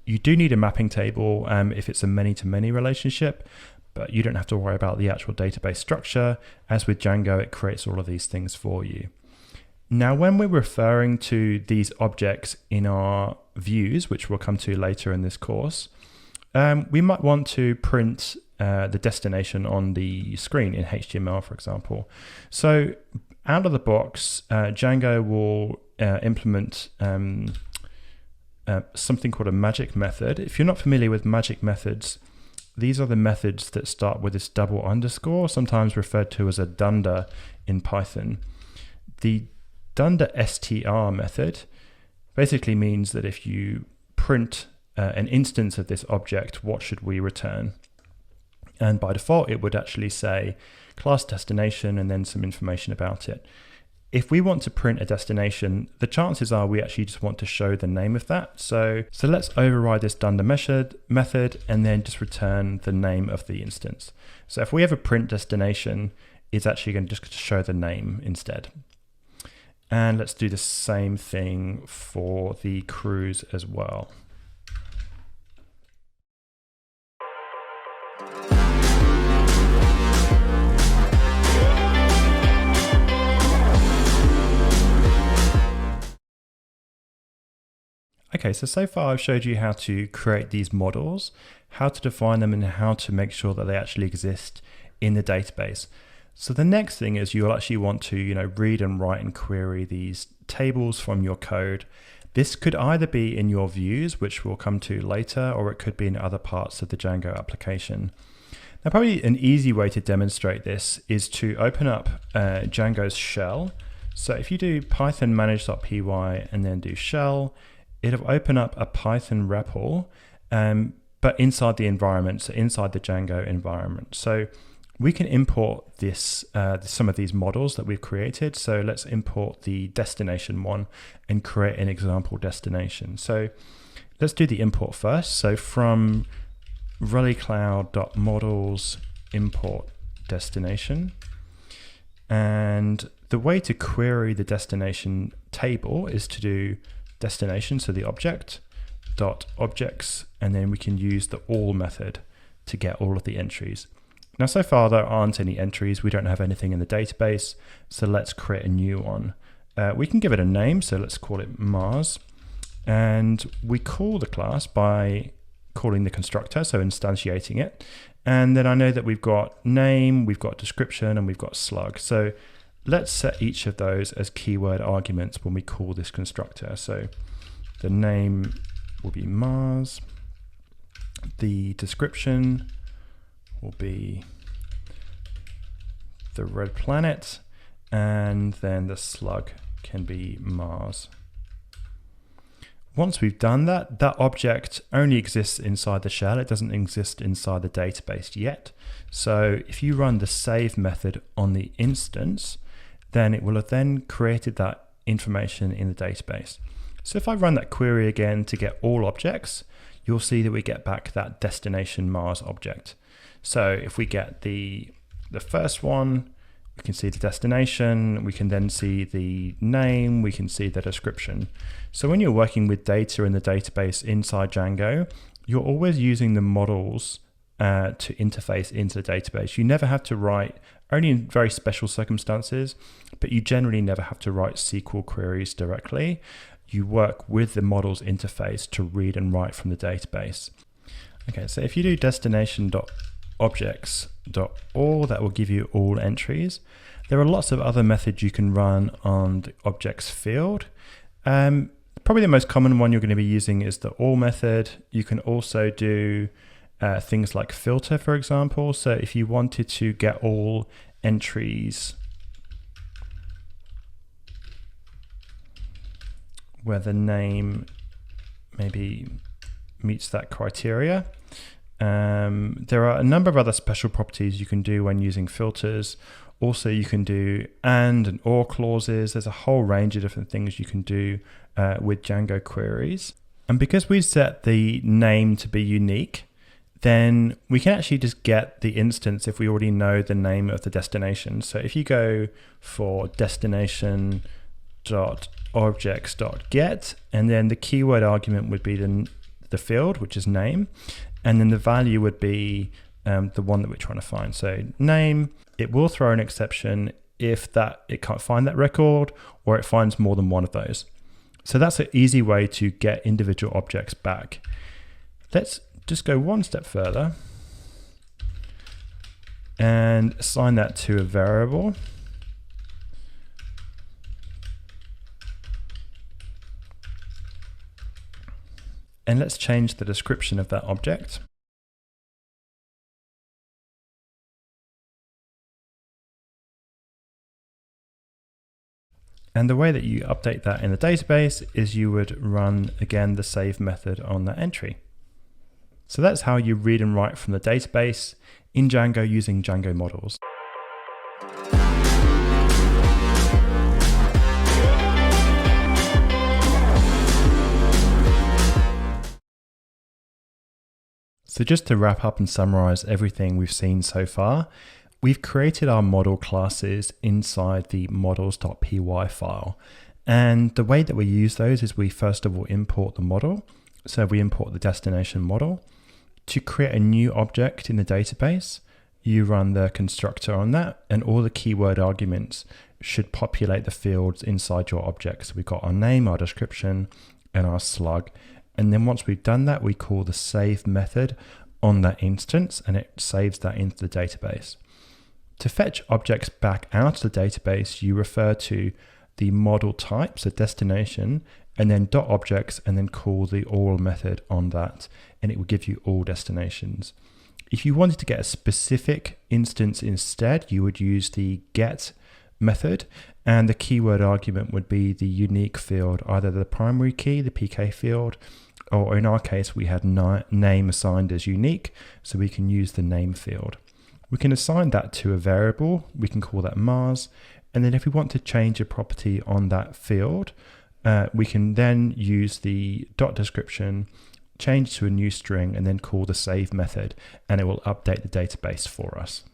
You do need a mapping table if it's a many-to-many relationship, but you don't have to worry about the actual database structure. As with Django, it creates all of these things for you. Now, when we're referring to these objects in our views, which we'll come to later in this course, we might want to print the destination on the screen in HTML, for example. So out of the box, Django will implement something called a magic method. If you're not familiar with magic methods, these are the methods that start with this double underscore, sometimes referred to as a dunder in Python. The dunder str method basically means that if you print an instance of this object, what should we return? And by default, it would actually say class destination and then some information about it. If we want to print a destination, the chances are we actually just want to show the name of that. So let's override this dunder method and then just return the name of the instance. So if we have a print destination, it's actually going to just show the name instead. And let's do the same thing for the cruise as well. Okay, so far I've showed you how to create these models, how to define them, and how to make sure that they actually exist in the database. So the next thing is you'll actually want to, read and write and query these tables from your code. This could either be in your views, which we'll come to later, or it could be in other parts of the Django application. Now, probably an easy way to demonstrate this is to open up Django's shell. So if you do python manage.py and then do shell, it'll open up a Python REPL, but inside the environment, so inside the Django environment. So we can import this, some of these models that we've created. So let's import the destination one and create an example destination. So let's do the import first. So from relicloud.models import destination. And the way to query the destination table is to do destination, so the object, dot objects, and then we can use the all method to get all of the entries. Now, so far there aren't any entries. We don't have anything in the database. So let's create a new one. We can give it a name. So let's call it Mars. And we call the class by calling the constructor, so instantiating it. And then I know that we've got name, we've got description, and we've got slug. So let's set each of those as keyword arguments when we call this constructor. So the name will be Mars. The description will be the red planet, and then the slug can be Mars. Once we've done that, that object only exists inside the shell. It doesn't exist inside the database yet. So if you run the save method on the instance, then it will have then created that information in the database. So if I run that query again to get all objects, you'll see that we get back that destination Mars object. So if we get the first one, we can see the destination, we can then see the name, we can see the description. So when you're working with data in the database inside Django, you're always using the models to interface into the database. You never have to write, only in very special circumstances, but you generally never have to write SQL queries directly. You work with the models interface to read and write from the database. Okay, so if you do destination.objects.all, that will give you all entries. There are lots of other methods you can run on the objects field. Probably the most common one you're going to be using is the all method. You can also do things like filter, for example. So if you wanted to get all entries where the name maybe meets that criteria. There are a number of other special properties you can do when using filters. Also, you can do and or clauses. There's a whole range of different things you can do with Django queries. And because we set the name to be unique, then we can actually just get the instance if we already know the name of the destination. So if you go for destination.objects.get, and then the keyword argument would be the field, which is name, and then the value would be the one that we're trying to find. So name, it will throw an exception if it can't find that record or it finds more than one of those. So that's an easy way to get individual objects back. Let's just go one step further and assign that to a variable. And let's change the description of that object. And the way that you update that in the database is you would run, again, the save method on that entry. So that's how you read and write from the database in Django using Django models. So just to wrap up and summarize everything we've seen so far, we've created our model classes inside the models.py file. And the way that we use those is we first of all import the model. So we import the destination model. To create a new object in the database, you run the constructor on that, and all the keyword arguments should populate the fields inside your object. So we've got our name, our description, and our slug. And then once we've done that, we call the save method on that instance, and it saves that into the database. To fetch objects back out of the database, you refer to the model type, so destination, and then .objects, and then call the all method on that, and it will give you all destinations. If you wanted to get a specific instance instead, you would use the get method, and the keyword argument would be the unique field, either the primary key, the PK field, or in our case, we had name assigned as unique, so we can use the name field. We can assign that to a variable, we can call that Mars, and then if we want to change a property on that field, we can then use the dot description, change to a new string, and then call the save method, and it will update the database for us.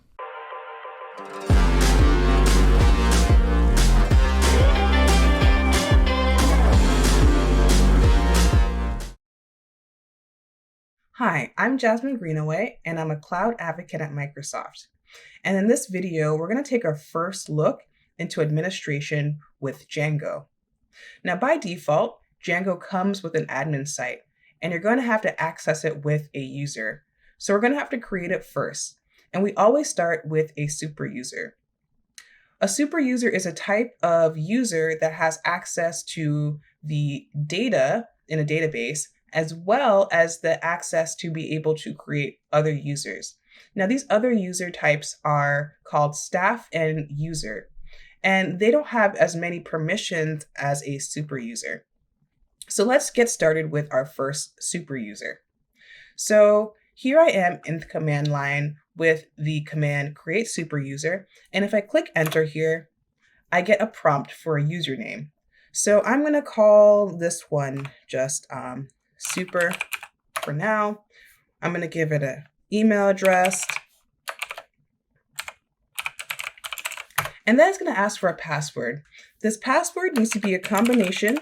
Hi, I'm Jasmine Greenaway, and I'm a cloud advocate at Microsoft. And in this video, we're going to take our first look into administration with Django. Now, by default, Django comes with an admin site, and you're going to have to access it with a user. So we're going to have to create it first. And we always start with a superuser. A superuser is a type of user that has access to the data in a database, as well as the access to be able to create other users. Now, these other user types are called staff and user, and they don't have as many permissions as a superuser. So let's get started with our first superuser. So here I am in the command line with the command create superuser, and if I click enter here, I get a prompt for a username. So I'm going to call this one just super for now. I'm going to give it an email address. And then it's going to ask for a password. This password needs to be a combination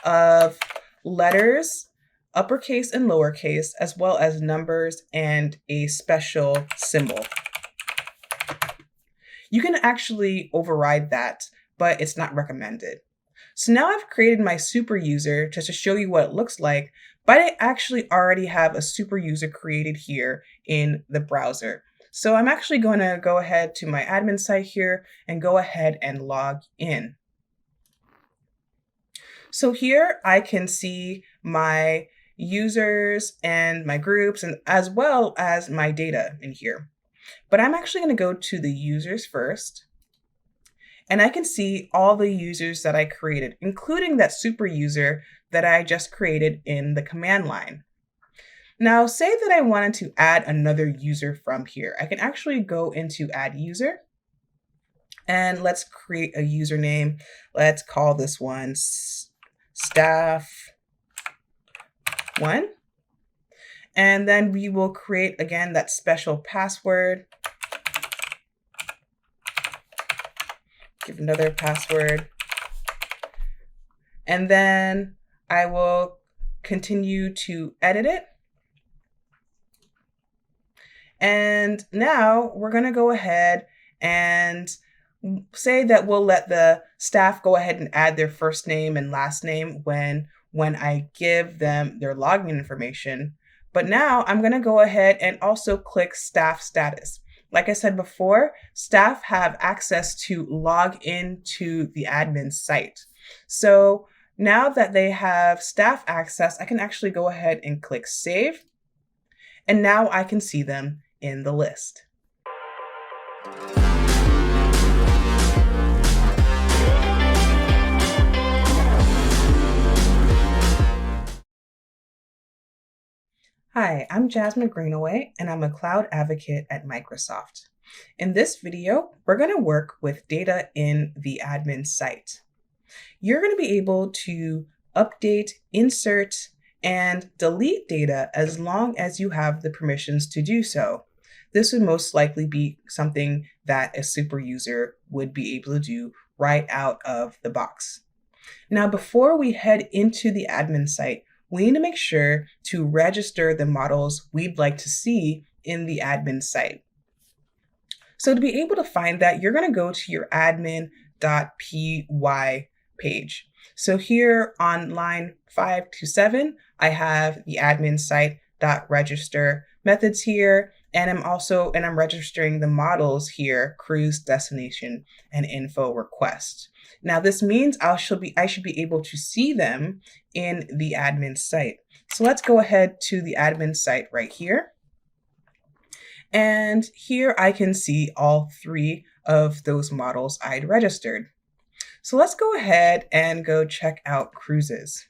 of letters, uppercase and lowercase, as well as numbers and a special symbol. You can actually override that, but it's not recommended. So now I've created my super user just to show you what it looks like, but I actually already have a super user created here in the browser. So I'm actually going to go ahead to my admin site here and go ahead and log in. So here I can see my users and my groups, and as well as my data in here. But I'm actually going to go to the users first. And I can see all the users that I created, including that super user that I just created in the command line. Now, say that I wanted to add another user from here. I can actually go into add user, and let's create a username. Let's call this one staff1. And then we will create, again, that special password. Give another password. And then I will continue to edit it. And now we're going to go ahead and say that we'll let the staff go ahead and add their first name and last name when I give them their login information. But now I'm going to go ahead and also click staff status. Like I said before, staff have access to log into the admin site. So now that they have staff access, I can actually go ahead and click save. And now I can see them in the list. Hi, I'm Jasmine Greenaway, and I'm a cloud advocate at Microsoft. In this video, we're going to work with data in the admin site. You're going to be able to update, insert, and delete data as long as you have the permissions to do so. This would most likely be something that a super user would be able to do right out of the box. Now, before we head into the admin site, we need to make sure to register the models we'd like to see in the admin site. So to be able to find that, you're going to go to your admin.py page. So here on line 5 to 7, I have the admin site.register methods here, and I'm registering the models here, cruise, destination, and info request. Now this means I should be able to see them in the admin site. So let's go ahead to the admin site right here. And here I can see all 3 of those models I'd registered. So let's go ahead and go check out cruises.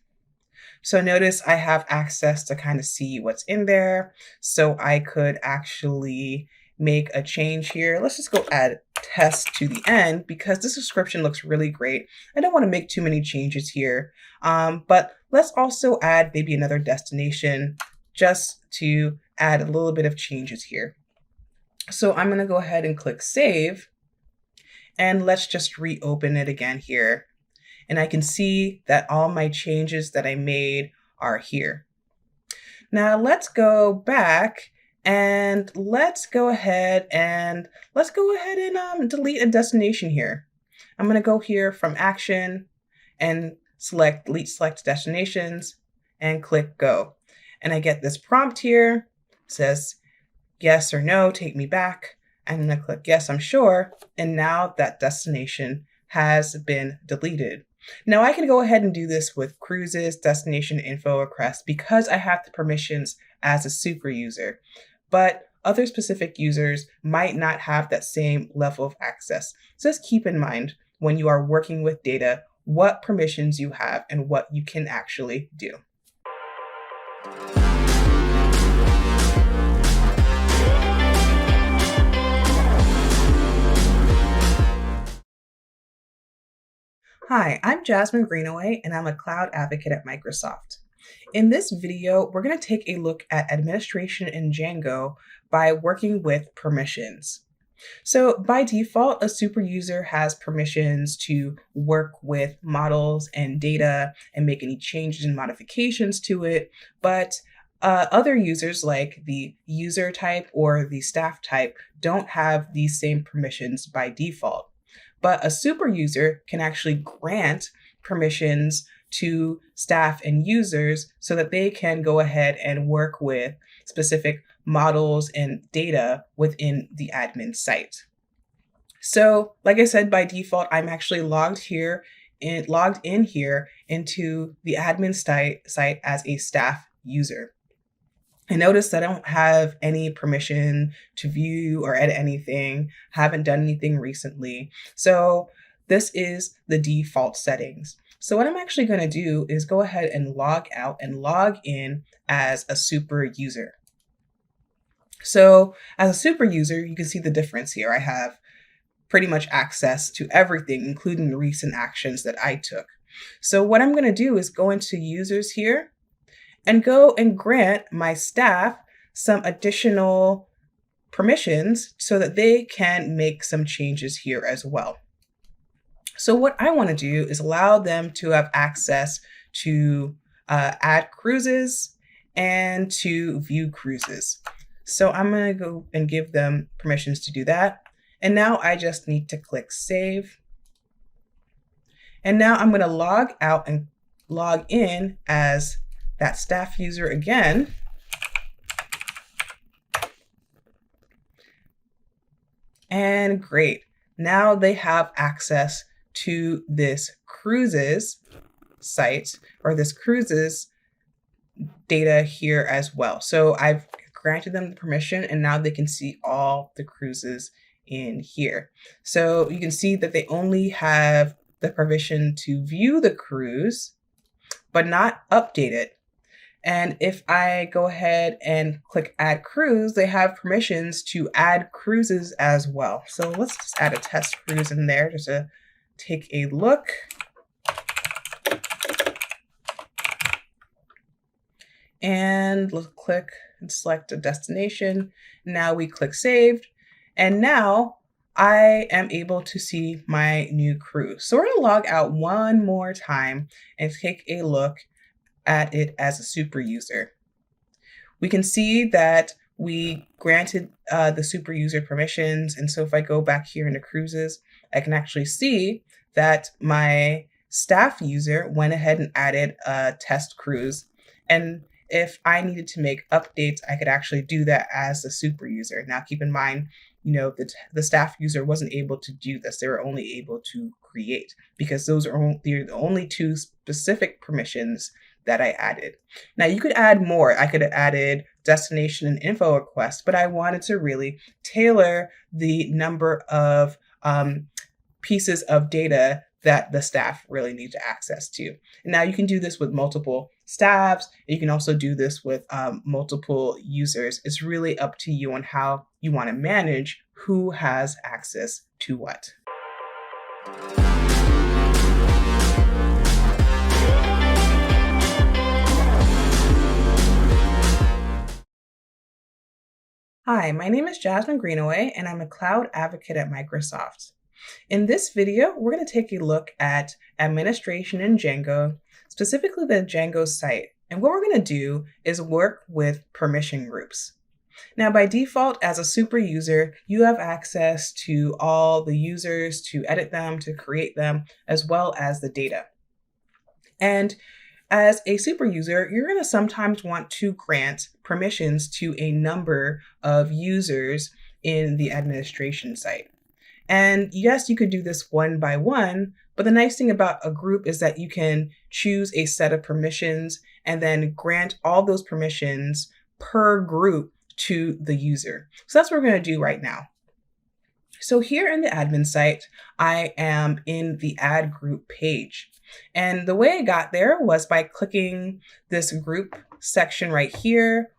So notice I have access to kind of see what's in there. So I could actually make a change here. Let's just go add test to the end because this description looks really great. I don't want to make too many changes here, but let's also add maybe another destination just to add a little bit of changes here. So I'm going to go ahead and click save, and let's just reopen it again here. And I can see that all my changes that I made are here. Now let's go back and let's go ahead and delete a destination here. I'm going to go here from action and delete select destinations and click go. And I get this prompt here. It says yes or no, take me back. I'm going to click yes, I'm sure. And now that destination has been deleted. Now I can go ahead and do this with cruises, destination info requests because I have the permissions as a super user. But other specific users might not have that same level of access. So just keep in mind when you are working with data, what permissions you have and what you can actually do. Hi, I'm Jasmine Greenaway, and I'm a cloud advocate at Microsoft. In this video, we're going to take a look at administration in Django by working with permissions. So by default, a super user has permissions to work with models and data and make any changes and modifications to it, but other users like the user type or the staff type don't have these same permissions by default. But a super user can actually grant permissions to staff and users so that they can go ahead and work with specific models and data within the admin site. So, like I said, by default, I'm actually logged in here into the admin site as a staff user. And notice that I don't have any permission to view or edit anything, haven't done anything recently. So this is the default settings. So what I'm actually going to do is go ahead and log out and log in as a super user. So as a super user, you can see the difference here. I have pretty much access to everything, including the recent actions that I took. So what I'm going to do is go into users here and go and grant my staff some additional permissions so that they can make some changes here as well. So what I want to do is allow them to have access to add cruises and to view cruises. So I'm going to go and give them permissions to do that. And now I just need to click save. And now I'm going to log out and log in as that staff user again. And great. Now they have access to this cruises site or this cruises data here as well. So I've granted them the permission and now they can see all the cruises in here. So you can see that they only have the permission to view the cruise, but not update it. And if I go ahead and click add cruise, they have permissions to add cruises as well. So let's just add a test cruise in there just to take a look. And let's click and select a destination. Now we click saved. And now I am able to see my new cruise. So we're going to log out one more time and take a look at it as a super user. We can see that we granted the super user permissions. And so if I go back here into cruises, I can actually see that my staff user went ahead and added a test cruise. And if I needed to make updates, I could actually do that as a super user. Now, keep in mind, the staff user wasn't able to do this. They were only able to create because those are the only two specific permissions that I added. Now you could add more. I could have added destination and info requests, but I wanted to really tailor the number of pieces of data that the staff really need to access to. Now you can do this with multiple staffs. You can also do this with multiple users. It's really up to you on how you want to manage who has access to what. Hi, my name is Jasmine Greenaway, and I'm a cloud advocate at Microsoft. In this video, we're going to take a look at administration in Django, specifically the Django site. And what we're going to do is work with permission groups. Now, by default, as a super user, you have access to all the users to edit them, to create them, as well as the data. And as a super user, you're going to sometimes want to grant permissions to a number of users in the administration site. And yes, you could do this one by one, but the nice thing about a group is that you can choose a set of permissions and then grant all those permissions per group to the user. So that's what we're going to do right now. So here in the admin site, I am in the add group page. And the way I got there was by clicking this group section right here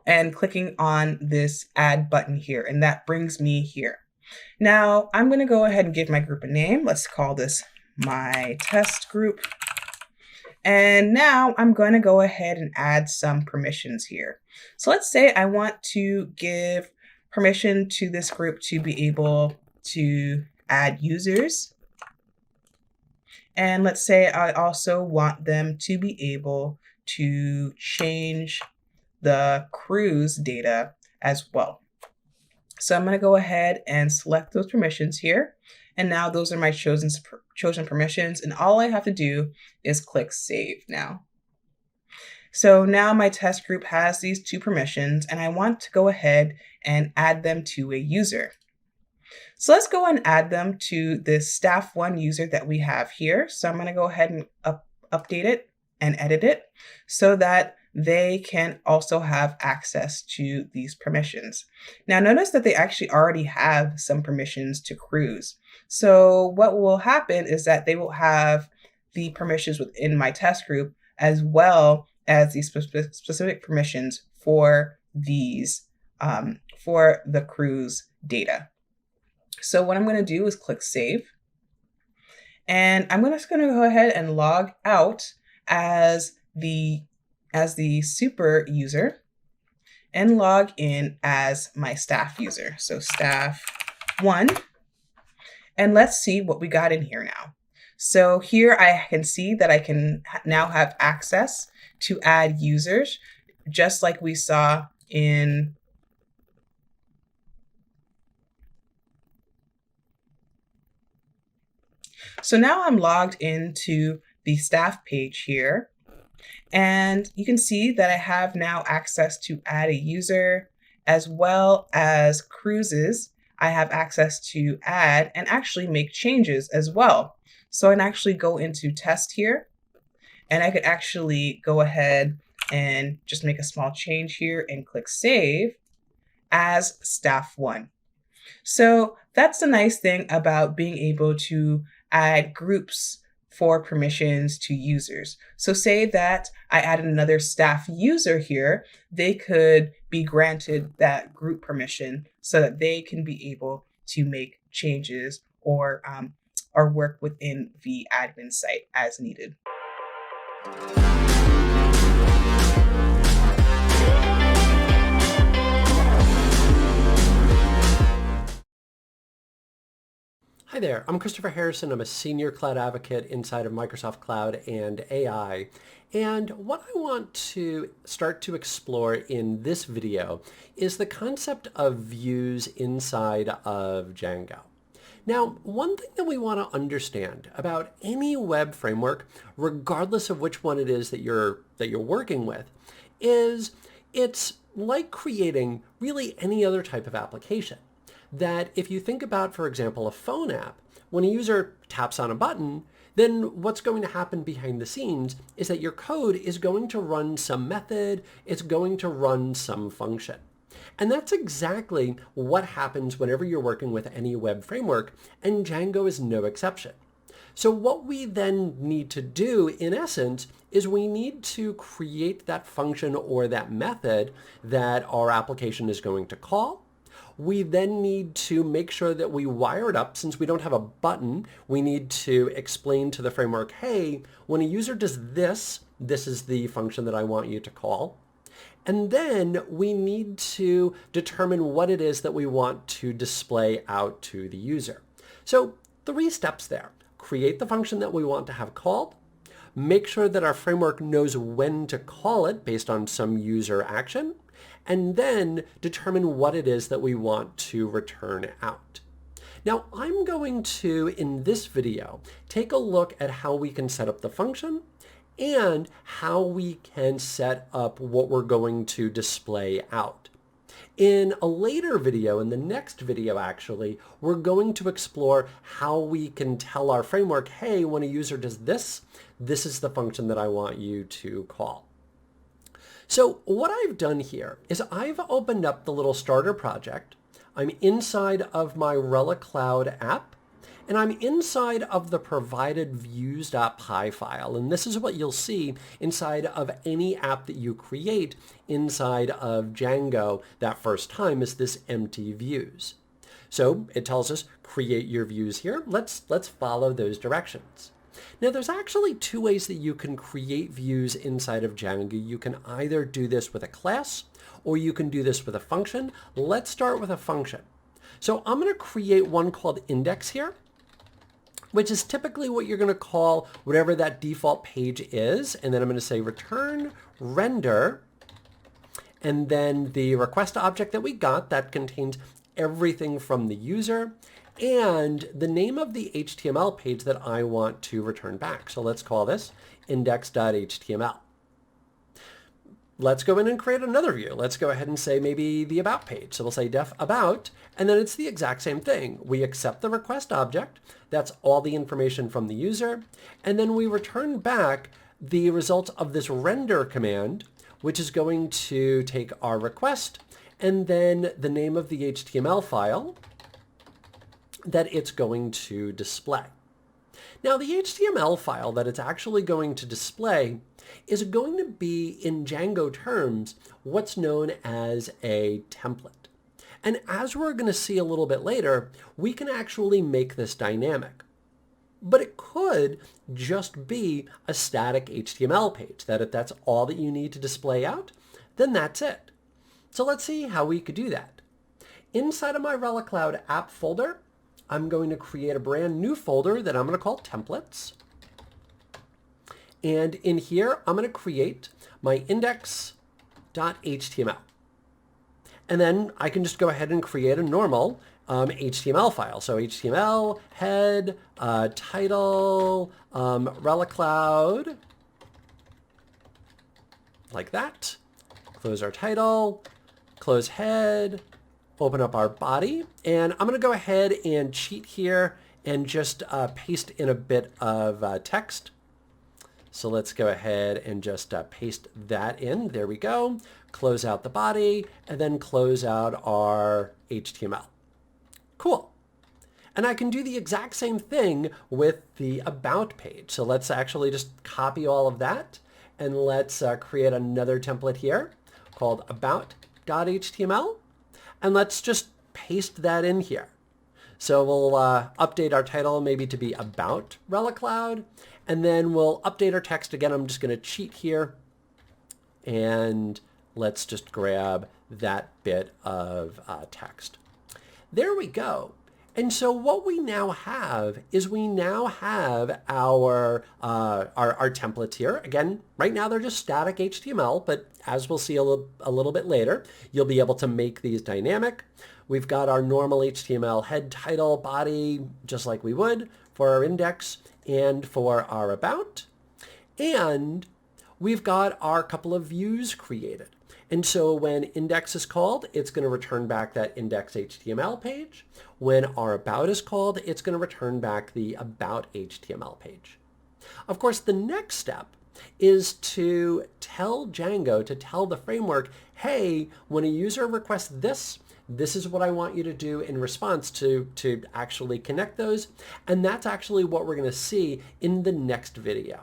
and clicking on this add button here. And that brings me here. Now I'm going to go ahead and give my group a name. Let's call this my test group. And now I'm going to go ahead and add some permissions here. So let's say I want to give permission to this group to be able to add users. And let's say I also want them to be able to change the cruise data as well. So I'm going to go ahead and select those permissions here. And now those are my chosen permissions. And all I have to do is click Save now. So now my test group has these two permissions, and I want to go ahead and add them to a user. So let's go and add them to this staff one user that we have here. So I'm going to go ahead and update it and edit it so that they can also have access to these permissions. Now notice that they actually already have some permissions to cruise. So what will happen is that they will have the permissions within my test group as well as the specific permissions for these, for the cruise data. So what I'm going to do is click Save. And I'm just going to go ahead and log out as the super user and log in as my staff user. So staff 1. And let's see what we got in here now. So here I can see that I can now have access to add users, just like we saw in So now I'm logged into the staff page here, and you can see that I have now access to add a user as well as cruises. I have access to add and actually make changes as well. So I can actually go into test here, and I could actually go ahead and just make a small change here and click Save as staff 1. So that's the nice thing about being able to add groups for permissions to users. So say that I added another staff user here, they could be granted that group permission so that they can be able to make changes or work within the admin site as needed. Hi there, I'm Christopher Harrison. I'm a senior cloud advocate inside of Microsoft Cloud and AI. And what I want to start to explore in this video is the concept of views inside of Django. Now, one thing that we want to understand about any web framework, regardless of which one it is that you're working with, is it's like creating really any other type of application. That if you think about, for example, a phone app, when a user taps on a button, then what's going to happen behind the scenes is that your code is going to run some method, it's going to run some function. And that's exactly what happens whenever you're working with any web framework, and Django is no exception. So what we then need to do, in essence, is we need to create that function or that method that our application is going to call. We then need to make sure that we wire it up. Since we don't have a button, we need to explain to the framework, hey, when a user does this, this is the function that I want you to call. And then we need to determine what it is that we want to display out to the user. So 3 steps there. Create the function that we want to have called, make sure that our framework knows when to call it based on some user action, and then determine what it is that we want to return out. Now, I'm going to, in this video, take a look at how we can set up the function and how we can set up what we're going to display out. In a later video, in the next video actually, we're going to explore how we can tell our framework, hey, when a user does this, this is the function that I want you to call. So what I've done here is I've opened up the little starter project. I'm inside of my Rela Cloud app, and I'm inside of the provided views.py file. And this is what you'll see inside of any app that you create inside of Django that first time is this empty views. So it tells us create your views here. Let's follow those directions. Now there's actually 2 ways that you can create views inside of Django. You can either do this with a class or you can do this with a function. Let's start with a function. So I'm going to create one called index here, which is typically what you're going to call whatever that default page is. And then I'm going to say return render. And then the request object that we got that contains everything from the user and the name of the HTML page that I want to return back. So let's call this index.html. Let's go in and create another view. Let's go ahead and say maybe the about page. So we'll say def about, and then it's the exact same thing. We accept the request object. That's all the information from the user. And then we return back the result of this render command, which is going to take our request and then the name of the HTML file that it's going to display. Now the HTML file that it's actually going to display is going to be, in Django terms, what's known as a template. And as we're going to see a little bit later, we can actually make this dynamic. But it could just be a static HTML page, that if that's all that you need to display out, then that's it. So let's see how we could do that. Inside of my Rela Cloud app folder, I'm going to create a brand new folder that I'm going to call templates. And in here, I'm going to create my index.html. And then I can just go ahead and create a normal HTML file. So HTML, head, title, Rela Cloud, like that. Close our title, close head, open up our body. And I'm going to go ahead and cheat here and just paste in a bit of text. So let's go ahead and just paste that in. There we go. Close out the body and then close out our HTML. Cool. And I can do the exact same thing with the about page. So let's actually just copy all of that and let's create another template here called about.html. And let's just paste that in here. So we'll update our title maybe to be about Rela Cloud. And then we'll update our text. Again, I'm just going to cheat here. And let's just grab that bit of text. There we go. And so what we now have is we now have our templates here. Again, right now they're just static HTML, but as we'll see a little bit later, you'll be able to make these dynamic. We've got our normal HTML head, title, body, just like we would for our index and for our about. And we've got our couple of views created. And so when index is called, it's going to return back that index HTML page. When our about is called, it's going to return back the about HTML page. Of course, the next step is to tell Django, to tell the framework, hey, when a user requests this, this is what I want you to do in response to actually connect those. And that's actually what we're going to see in the next video.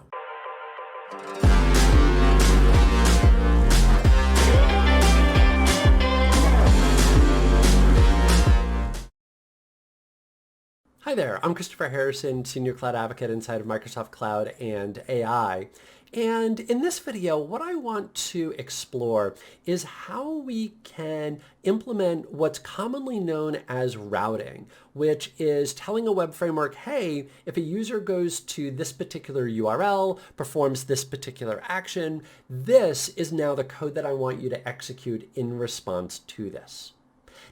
Hi there, I'm Christopher Harrison, Senior Cloud Advocate inside of Microsoft Cloud and AI. And in this video, what I want to explore is how we can implement what's commonly known as routing, which is telling a web framework, hey, if a user goes to this particular URL, performs this particular action, this is now the code that I want you to execute in response to this.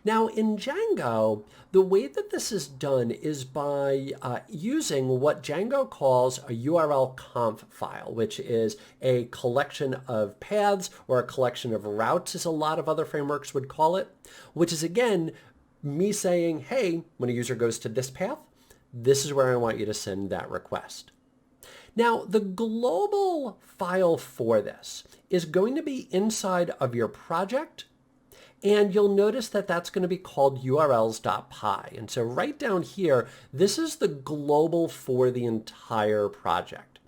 Now in Django, the way that this is done is by using what Django calls a URL conf file, which is a collection of paths or a collection of routes, as a lot of other frameworks would call it, which is again me saying, hey, when a user goes to this path, this is where I want you to send that request. Now, the global file for this is going to be inside of your project. And you'll notice that that's going to be called urls.py. And so right down here, this is the global for the entire project.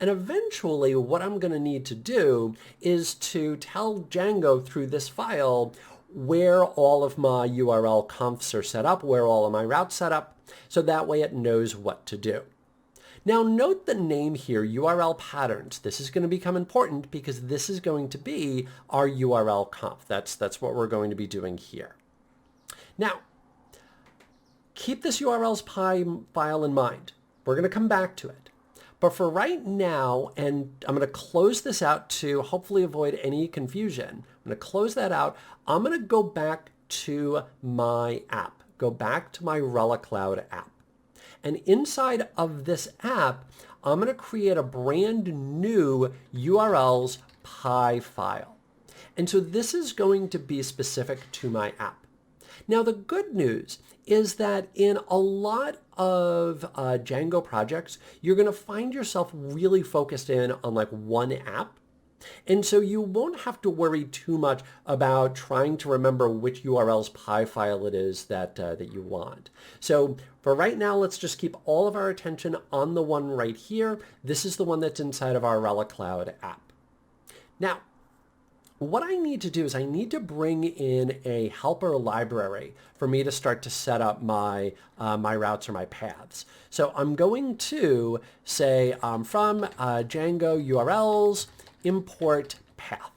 And eventually what I'm going to need to do is to tell Django through this file where all of my URL confs are set up, where all of my routes set up, so that way it knows what to do. Now note the name here, URL patterns. This is going to become important because this is going to be our URL conf. That's what we're going to be doing here. Now, keep this URLs.py file in mind. We're going to come back to it. But for right now, and I'm going to close this out to hopefully avoid any confusion. I'm going to close that out. I'm going to go back to my app, go back to my Rela Cloud app. And inside of this app, I'm going to create a brand new URLs.py file. And so this is going to be specific to my app. Now, the good news is that in a lot of Django projects, you're going to find yourself really focused in on like one app. And so you won't have to worry too much about trying to remember which URLs.py file it is that you want. So for right now, let's just keep all of our attention on the one right here. This is the one that's inside of our Rela Cloud app. Now, what I need to do is I need to bring in a helper library for me to start to set up my, my routes or my paths. So I'm going to say from Django URLs, import path.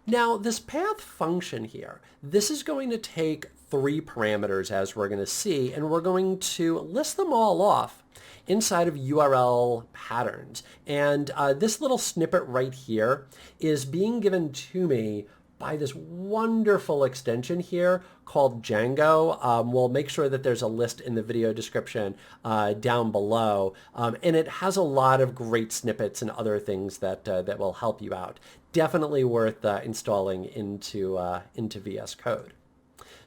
Now this path function here, this is going to take 3 parameters as we're going to see, and we're going to list them all off inside of URL patterns. And this little snippet right here is being given to me by this wonderful extension here called Django. We'll make sure that there's a list in the video description down below. And it has a lot of great snippets and other things that, that will help you out. Definitely worth installing into VS Code.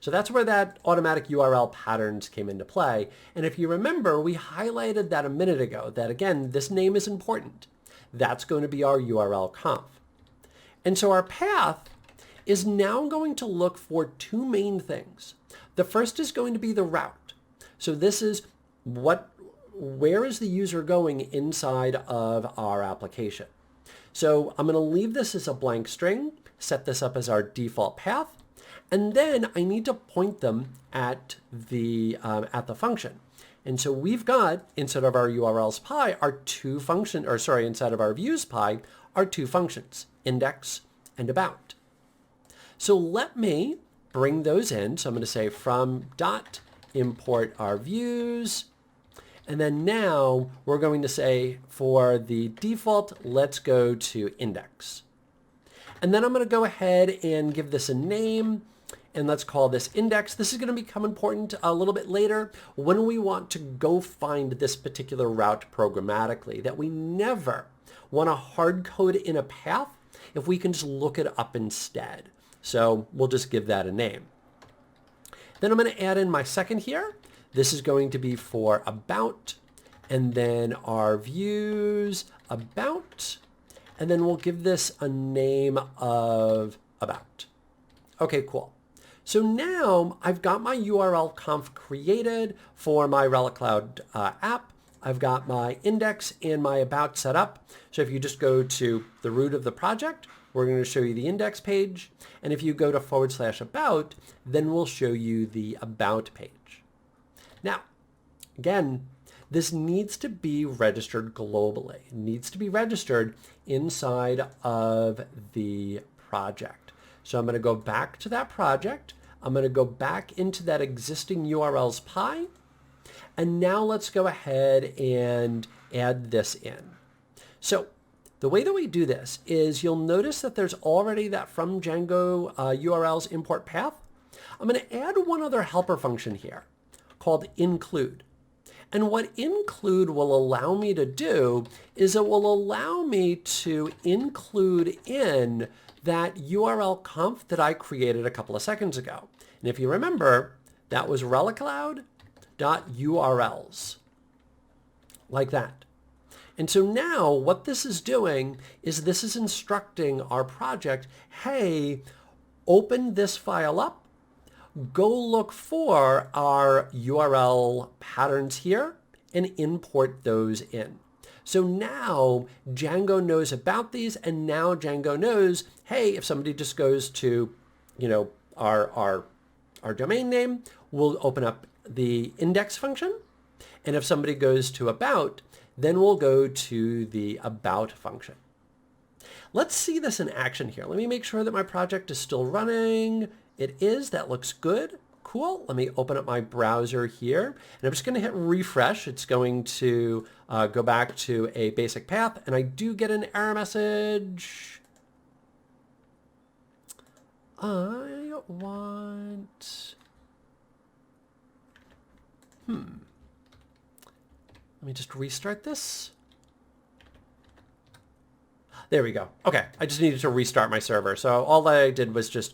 So that's where that automatic URL patterns came into play. And if you remember, we highlighted that a minute ago, that again, this name is important. That's going to be our URL conf. And so our path is now going to look for 2 main things. The first is going to be the route. So this is where is the user going inside of our application. So I'm going to leave this as a blank string, set this up as our default path, and then I need to point them at the function. And so we've got, instead of our URLs.py, our 2 functions, or sorry, inside of our views.py, our 2 functions, index and about. So let me bring those in. So I'm going to say from dot import our views. And then now we're going to say for the default, let's go to index. And then I'm going to go ahead and give this a name. And let's call this index. This is going to become important a little bit later when we want to go find this particular route programmatically, that we never want to hard code in a path if we can just look it up instead. So we'll just give that a name. Then I'm going to add in my second here. This is going to be for about, and then our views about, and then we'll give this a name of about. Okay, cool. So now I've got my URL conf created for my Relic Cloud app. I've got my index and my about set up. So if you just go to the root of the project, we're going to show you the index page. And if you go to /about, then we'll show you the about page. Now, again, this needs to be registered globally. It needs to be registered inside of the project. So I'm going to go back to that project. I'm going to go back into that existing URLs pie. And now let's go ahead and add this in. So the way that we do this is you'll notice that there's already that from Django URLs import path. I'm going to add one other helper function here called include. And what include will allow me to do is it will allow me to include in that URL conf that I created a couple of seconds ago. And if you remember, that was relicloud.urls, like that. And so now what this is doing is this is instructing our project, hey, open this file up, go look for our URL patterns here and import those in. So now Django knows about these, and now Django knows, hey, if somebody just goes to, our domain name, we'll open up the index function. And if somebody goes to about, then we'll go to the about function. Let's see this in action here. Let me make sure that my project is still running. It is. That looks good. Cool. Let me open up my browser here. And I'm just going to hit refresh. It's going to go back to a basic path. And I do get an error message. I want... Let me just restart this. There we go. Okay, I just needed to restart my server. So all I did was just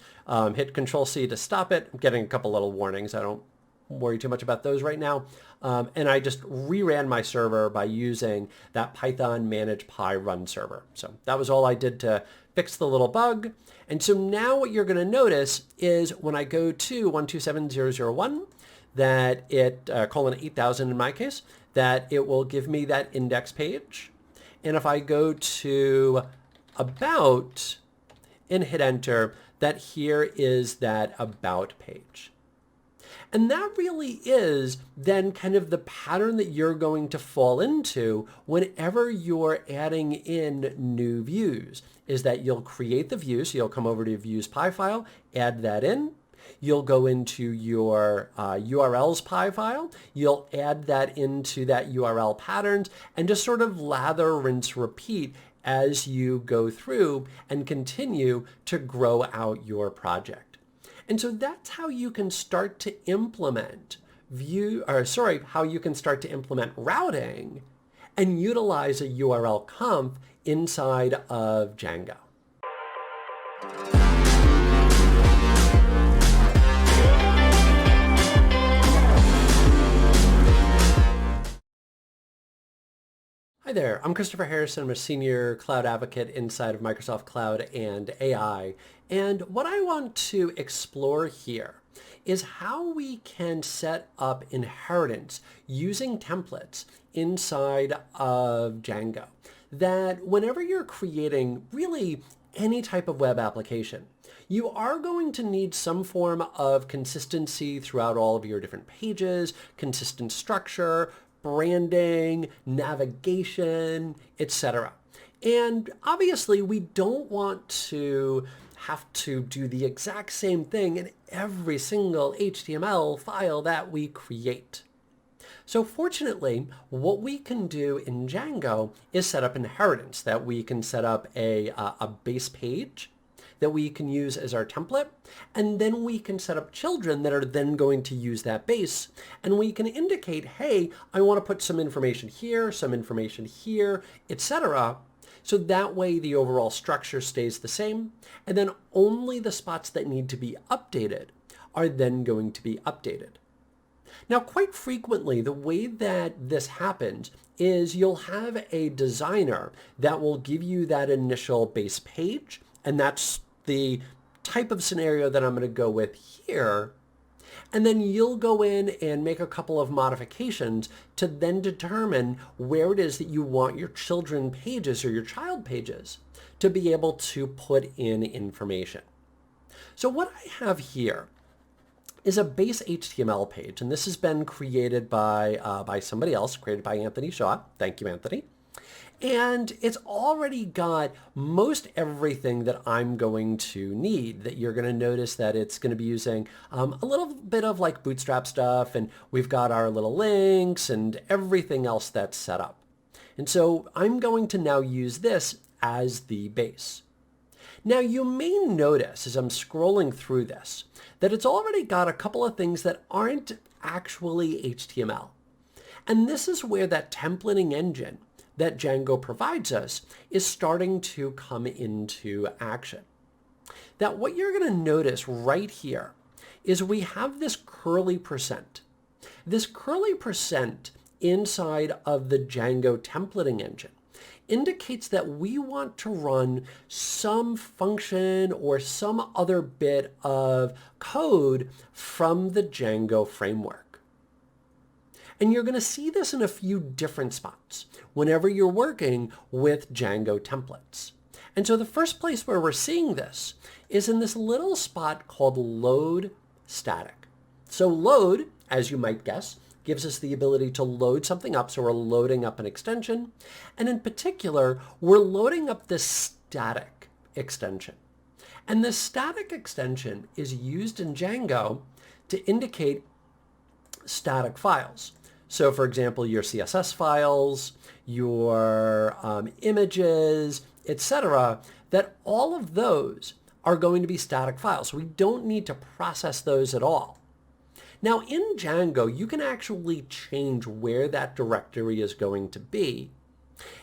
hit Control-C to stop it. I'm getting a couple little warnings. I don't worry too much about those right now. And I just reran my server by using that Python manage py run server. So that was all I did to fix the little bug. And so now what you're going to notice is when I go to 127.0.0.1, that it, :8000 in my case, that it will give me that index page. And if I go to about and hit enter, that here is that about page. And that really is then kind of the pattern that you're going to fall into whenever you're adding in new views, is that you'll create the view. So you'll come over to views py file, add that in. You'll go into your URLs py file. You'll add that into that URL patterns and just sort of lather, rinse, repeat as you go through and continue to grow out your project. And so that's how you can start to implement how you can start to implement routing and utilize a URL conf inside of Django. Hi there, I'm Christopher Harrison. I'm a senior cloud advocate inside of Microsoft Cloud and AI. And what I want to explore here is how we can set up inheritance using templates inside of Django. That whenever you're creating really any type of web application, you are going to need some form of consistency throughout all of your different pages, consistent structure, branding, navigation, etc. And obviously we don't want to have to do the exact same thing in every single HTML file that we create. So fortunately, what we can do in Django is set up inheritance, that we can set up a base page that we can use as our template, and then we can set up children that are then going to use that base, and we can indicate, hey, I want to put some information here, etc. So that way the overall structure stays the same, and then only the spots that need to be updated are then going to be updated. Now, quite frequently, the way that this happens is you'll have a designer that will give you that initial base page, and that's the type of scenario that I'm going to go with here. And then you'll go in and make a couple of modifications to then determine where it is that you want your children pages or your child pages to be able to put in information. So what I have here is a base HTML page, and this has been created by somebody else, created by Anthony Shaw. Thank you, Anthony. And it's already got most everything that I'm going to need. That you're going to notice that it's going to be using a little bit of like Bootstrap stuff, and we've got our little links and everything else that's set up. And so I'm going to now use this as the base. Now you may notice as I'm scrolling through this that it's already got a couple of things that aren't actually HTML. And this is where that templating engine that Django provides us is starting to come into action. Now what you're going to notice right here is we have this curly %. This curly % inside of the Django templating engine indicates that we want to run some function or some other bit of code from the Django framework. And you're going to see this in a few different spots whenever you're working with Django templates. And so the first place where we're seeing this is in this little spot called load static. So load, as you might guess, gives us the ability to load something up. So we're loading up an extension. And in particular, we're loading up this static extension. And this static extension is used in Django to indicate static files. So for example, your CSS files, your images, etc., that all of those are going to be static files. We don't need to process those at all. Now in Django, you can actually change where that directory is going to be.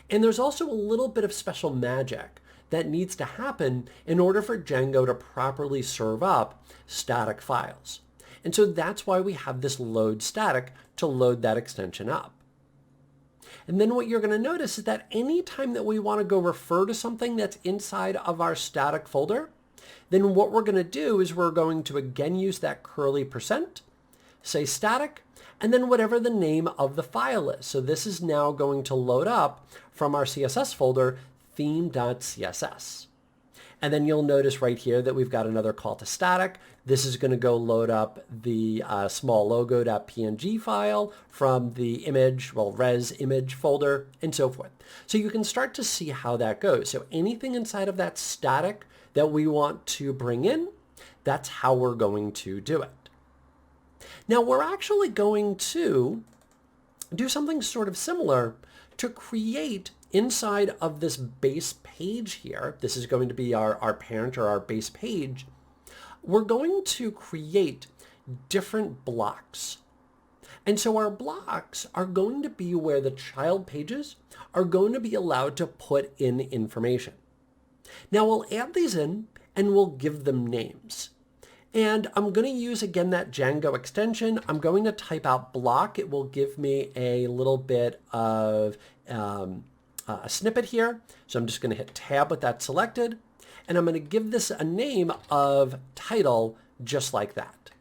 And there's also a little bit of special magic that needs to happen in order for Django to properly serve up static files. And so that's why we have this load static to load that extension up. And then what you're going to notice is that anytime that we want to go refer to something that's inside of our static folder, then what we're going to do is we're going to again use that curly %, say static, and then whatever the name of the file is. So this is now going to load up from our CSS folder, theme.css. And then you'll notice right here that we've got another call to static. This is going to go load up the small logo.png file from the image, res image folder, and so forth. So you can start to see how that goes. So anything inside of that static that we want to bring in, that's how we're going to do it. Now we're actually going to do something sort of similar to create inside of this base page here. This is going to be our parent or our base page. We're going to create different blocks. And so our blocks are going to be where the child pages are going to be allowed to put in information. Now we'll add these in and we'll give them names. And I'm going to use, again, that Django extension. I'm going to type out block. It will give me a little bit of a snippet here. So I'm just going to hit tab with that selected. And I'm going to give this a name of title, just like that.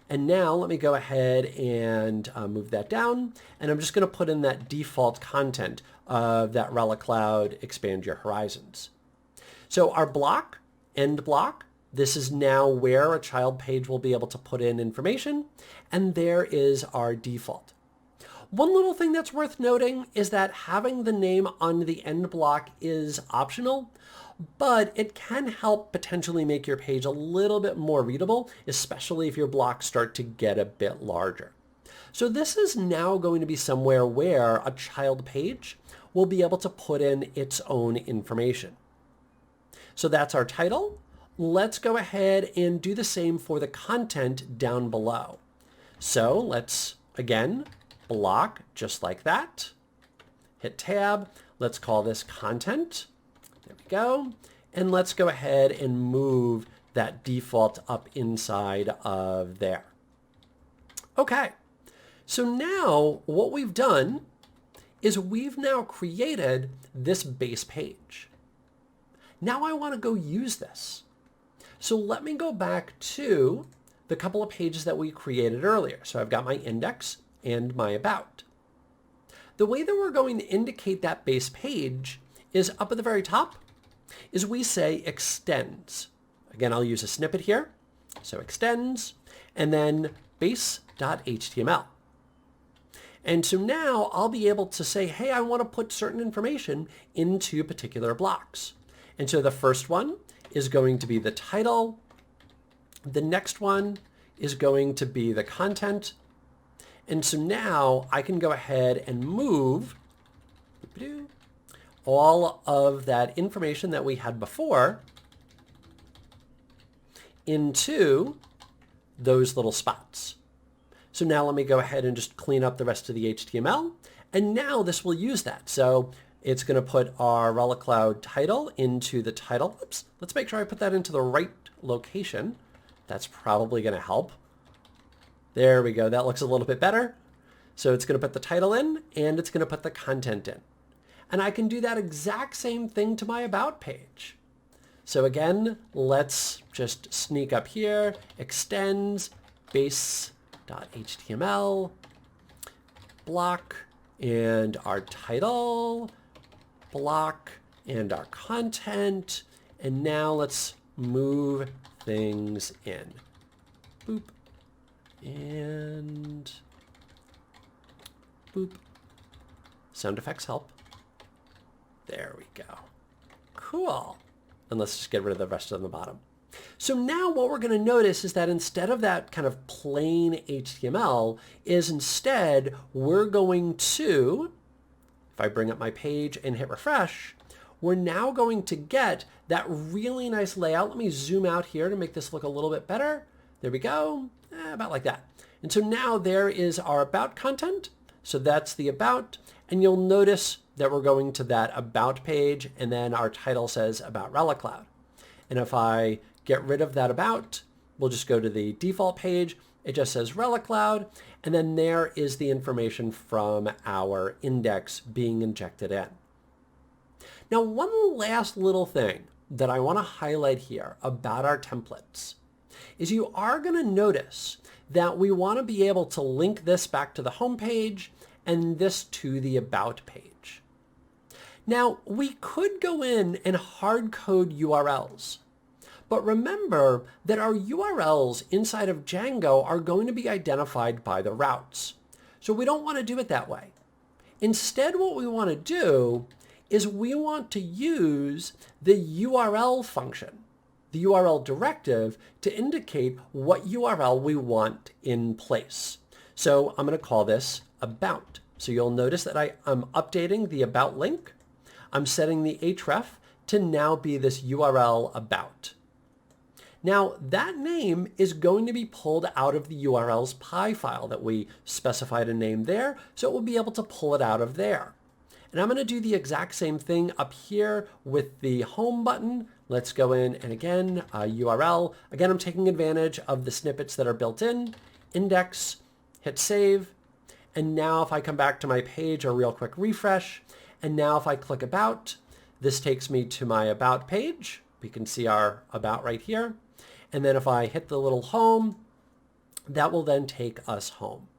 And now let me go ahead and move that down. And I'm just going to put in that default content of that Relic Cloud, expand your horizons. So our block, end block, this is now where a child page will be able to put in information. And there is our default. One little thing that's worth noting is that having the name on the end block is optional, but it can help potentially make your page a little bit more readable, especially if your blocks start to get a bit larger. So this is now going to be somewhere where a child page will be able to put in its own information. So that's our title. Let's go ahead and do the same for the content down below. So let's, again, block just like that. Hit tab. Let's call this content. There we go. And let's go ahead and move that default up inside of there. Okay, so now what we've done is we've now created this base page. Now I want to go use this. So let me go back to the couple of pages that we created earlier. So I've got my index and my about. The way that we're going to indicate that base page is up at the very top is we say extends. Again, I'll use a snippet here. So extends and then base.html. And so now I'll be able to say, hey, I want to put certain information into particular blocks. And so the first one is going to be the title. The next one is going to be the content. And so now I can go ahead and move all of that information that we had before into those little spots. So now let me go ahead and just clean up the rest of the HTML. And now this will use that. So it's going to put our Relic Cloud title into the title. Oops, let's make sure I put that into the right location. That's probably going to help. There we go. That looks a little bit better. So it's going to put the title in and it's going to put the content in. And I can do that exact same thing to my about page. So again, let's just sneak up here, extends, base.html, block, and our title, block, and our content. And now let's move things in. Boop. And boop. Sound effects help. There we go. Cool. And let's just get rid of the rest on the bottom. So now what we're going to notice is that instead of that kind of plain HTML is instead we're going to, if I bring up my page and hit refresh, we're now going to get that really nice layout. Let me zoom out here to make this look a little bit better. There we go. About like that. And so now there is our about content. So that's the about. And you'll notice that we're going to that about page and then our title says about Relic Cloud. And if I get rid of that about, we'll just go to the default page. It just says Relic Cloud. And then there is the information from our index being injected in. Now, one last little thing that I want to highlight here about our templates is you are going to notice that we want to be able to link this back to the home page and this to the about page. Now, we could go in and hard code URLs, but remember that our URLs inside of Django are going to be identified by the routes. So we don't want to do it that way. Instead, what we want to do is we want to use the URL function, the URL directive, to indicate what URL we want in place. So I'm going to call this about. So you'll notice that I'm updating the about link. I'm setting the href to now be this URL about. Now that name is going to be pulled out of the URL's py file that we specified a name there, so it will be able to pull it out of there. And I'm going to do the exact same thing up here with the home button. Let's go in and again, URL. Again, I'm taking advantage of the snippets that are built in. Index, hit save. And now if I come back to my page, a real quick refresh. And now if I click about, this takes me to my about page. We can see our about right here. And then if I hit the little home, that will then take us home.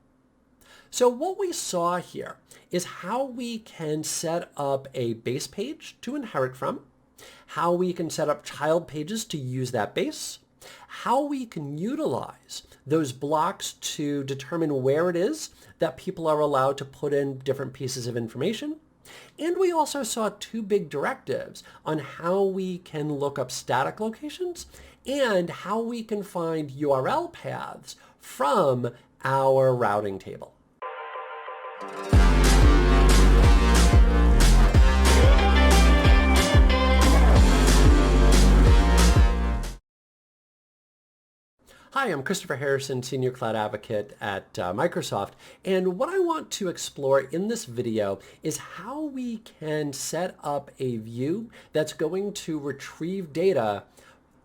So what we saw here is how we can set up a base page to inherit from, how we can set up child pages to use that base, how we can utilize those blocks to determine where it is that people are allowed to put in different pieces of information. And we also saw two big directives on how we can look up static locations and how we can find URL paths from our routing table. Hi, I'm Christopher Harrison, Senior Cloud Advocate at Microsoft, and what I want to explore in this video is how we can set up a view that's going to retrieve data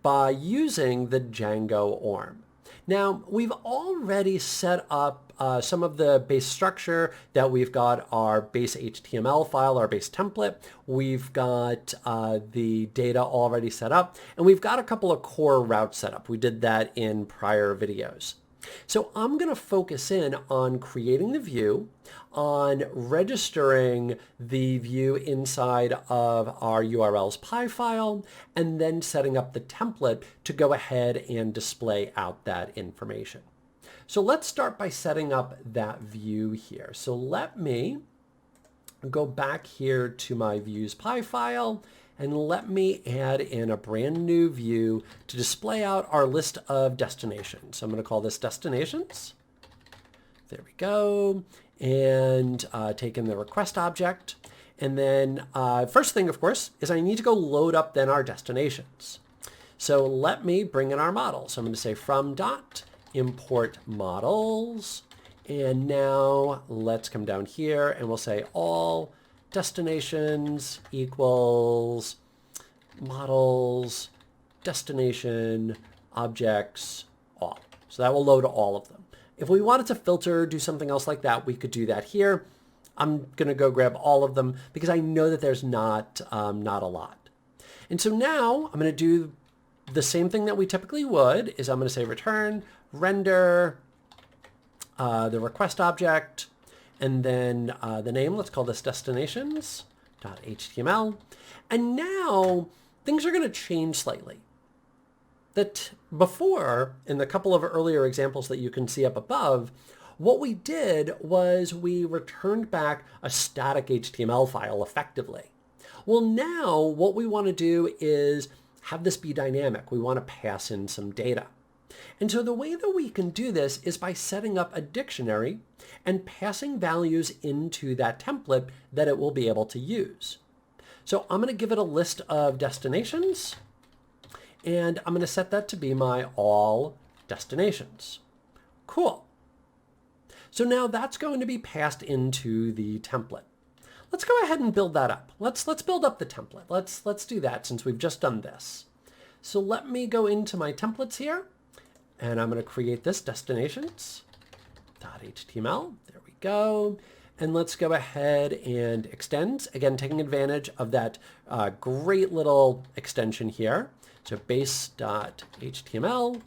by using the Django ORM. Now, we've already set up some of the base structure that we've got our base HTML file, our base template. We've got the data already set up, and we've got a couple of core routes set up. We did that in prior videos. So I'm going to focus in on creating the view, on registering the view inside of our URL's py file, and then setting up the template to go ahead and display out that information. So let's start by setting up that view here. So let me go back here to my views py file, and let me add in a brand new view to display out our list of destinations. So I'm going to call this destinations. There we go. And take in the request object. And then first thing, of course, is I need to go load up then our destinations. So let me bring in our model. So I'm going to say from dot import models. And now let's come down here and we'll say all destinations equals models, destination, objects, all. So that will load all of them. If we wanted to filter, do something else like that, we could do that here. I'm going to go grab all of them because I know that there's not a lot. And so now I'm going to do the same thing that we typically would, is I'm going to say return, render, the request object, and then the name, let's call this destinations.html. And now things are going to change slightly. That before, in the couple of earlier examples that you can see up above, what we did was we returned back a static HTML file effectively. Well, now what we want to do is have this be dynamic. We want to pass in some data. And so the way that we can do this is by setting up a dictionary and passing values into that template that it will be able to use. So I'm going to give it a list of destinations, and I'm going to set that to be my all destinations. Cool. So now that's going to be passed into the template. Let's go ahead and build that up. Let's build up the template. Let's do that since we've just done this. So let me go into my templates here, and I'm going to create this destinations.html. There we go. And let's go ahead and extend, again, taking advantage of that great little extension here. So base.html,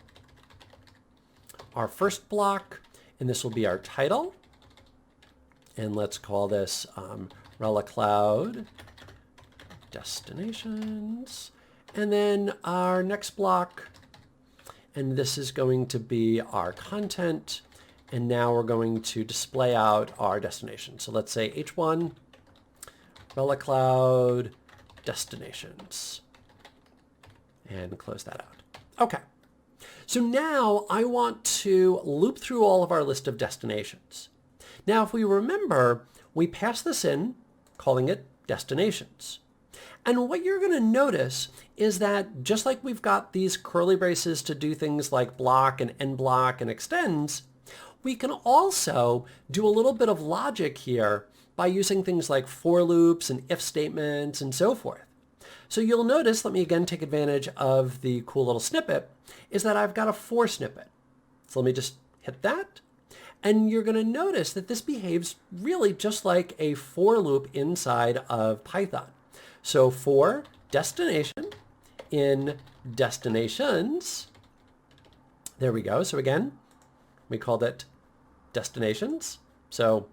our first block, and this will be our title. And let's call this Rela Cloud Destinations. And then our next block, and this is going to be our content. And now we're going to display out our destination. So let's say H1, Rela Cloud Destinations. And close that out. Okay. So now I want to loop through all of our list of destinations. Now, if we remember, we passed this in, calling it destinations. And what you're going to notice is that just like we've got these curly braces to do things like block and end block and extends, we can also do a little bit of logic here by using things like for loops and if statements and so forth. So you'll notice, let me again take advantage of the cool little snippet, is that I've got a for snippet. So let me just hit that. And you're going to notice that this behaves really just like a for loop inside of Python. So for destination in destinations, there we go. So again, we called it destinations. So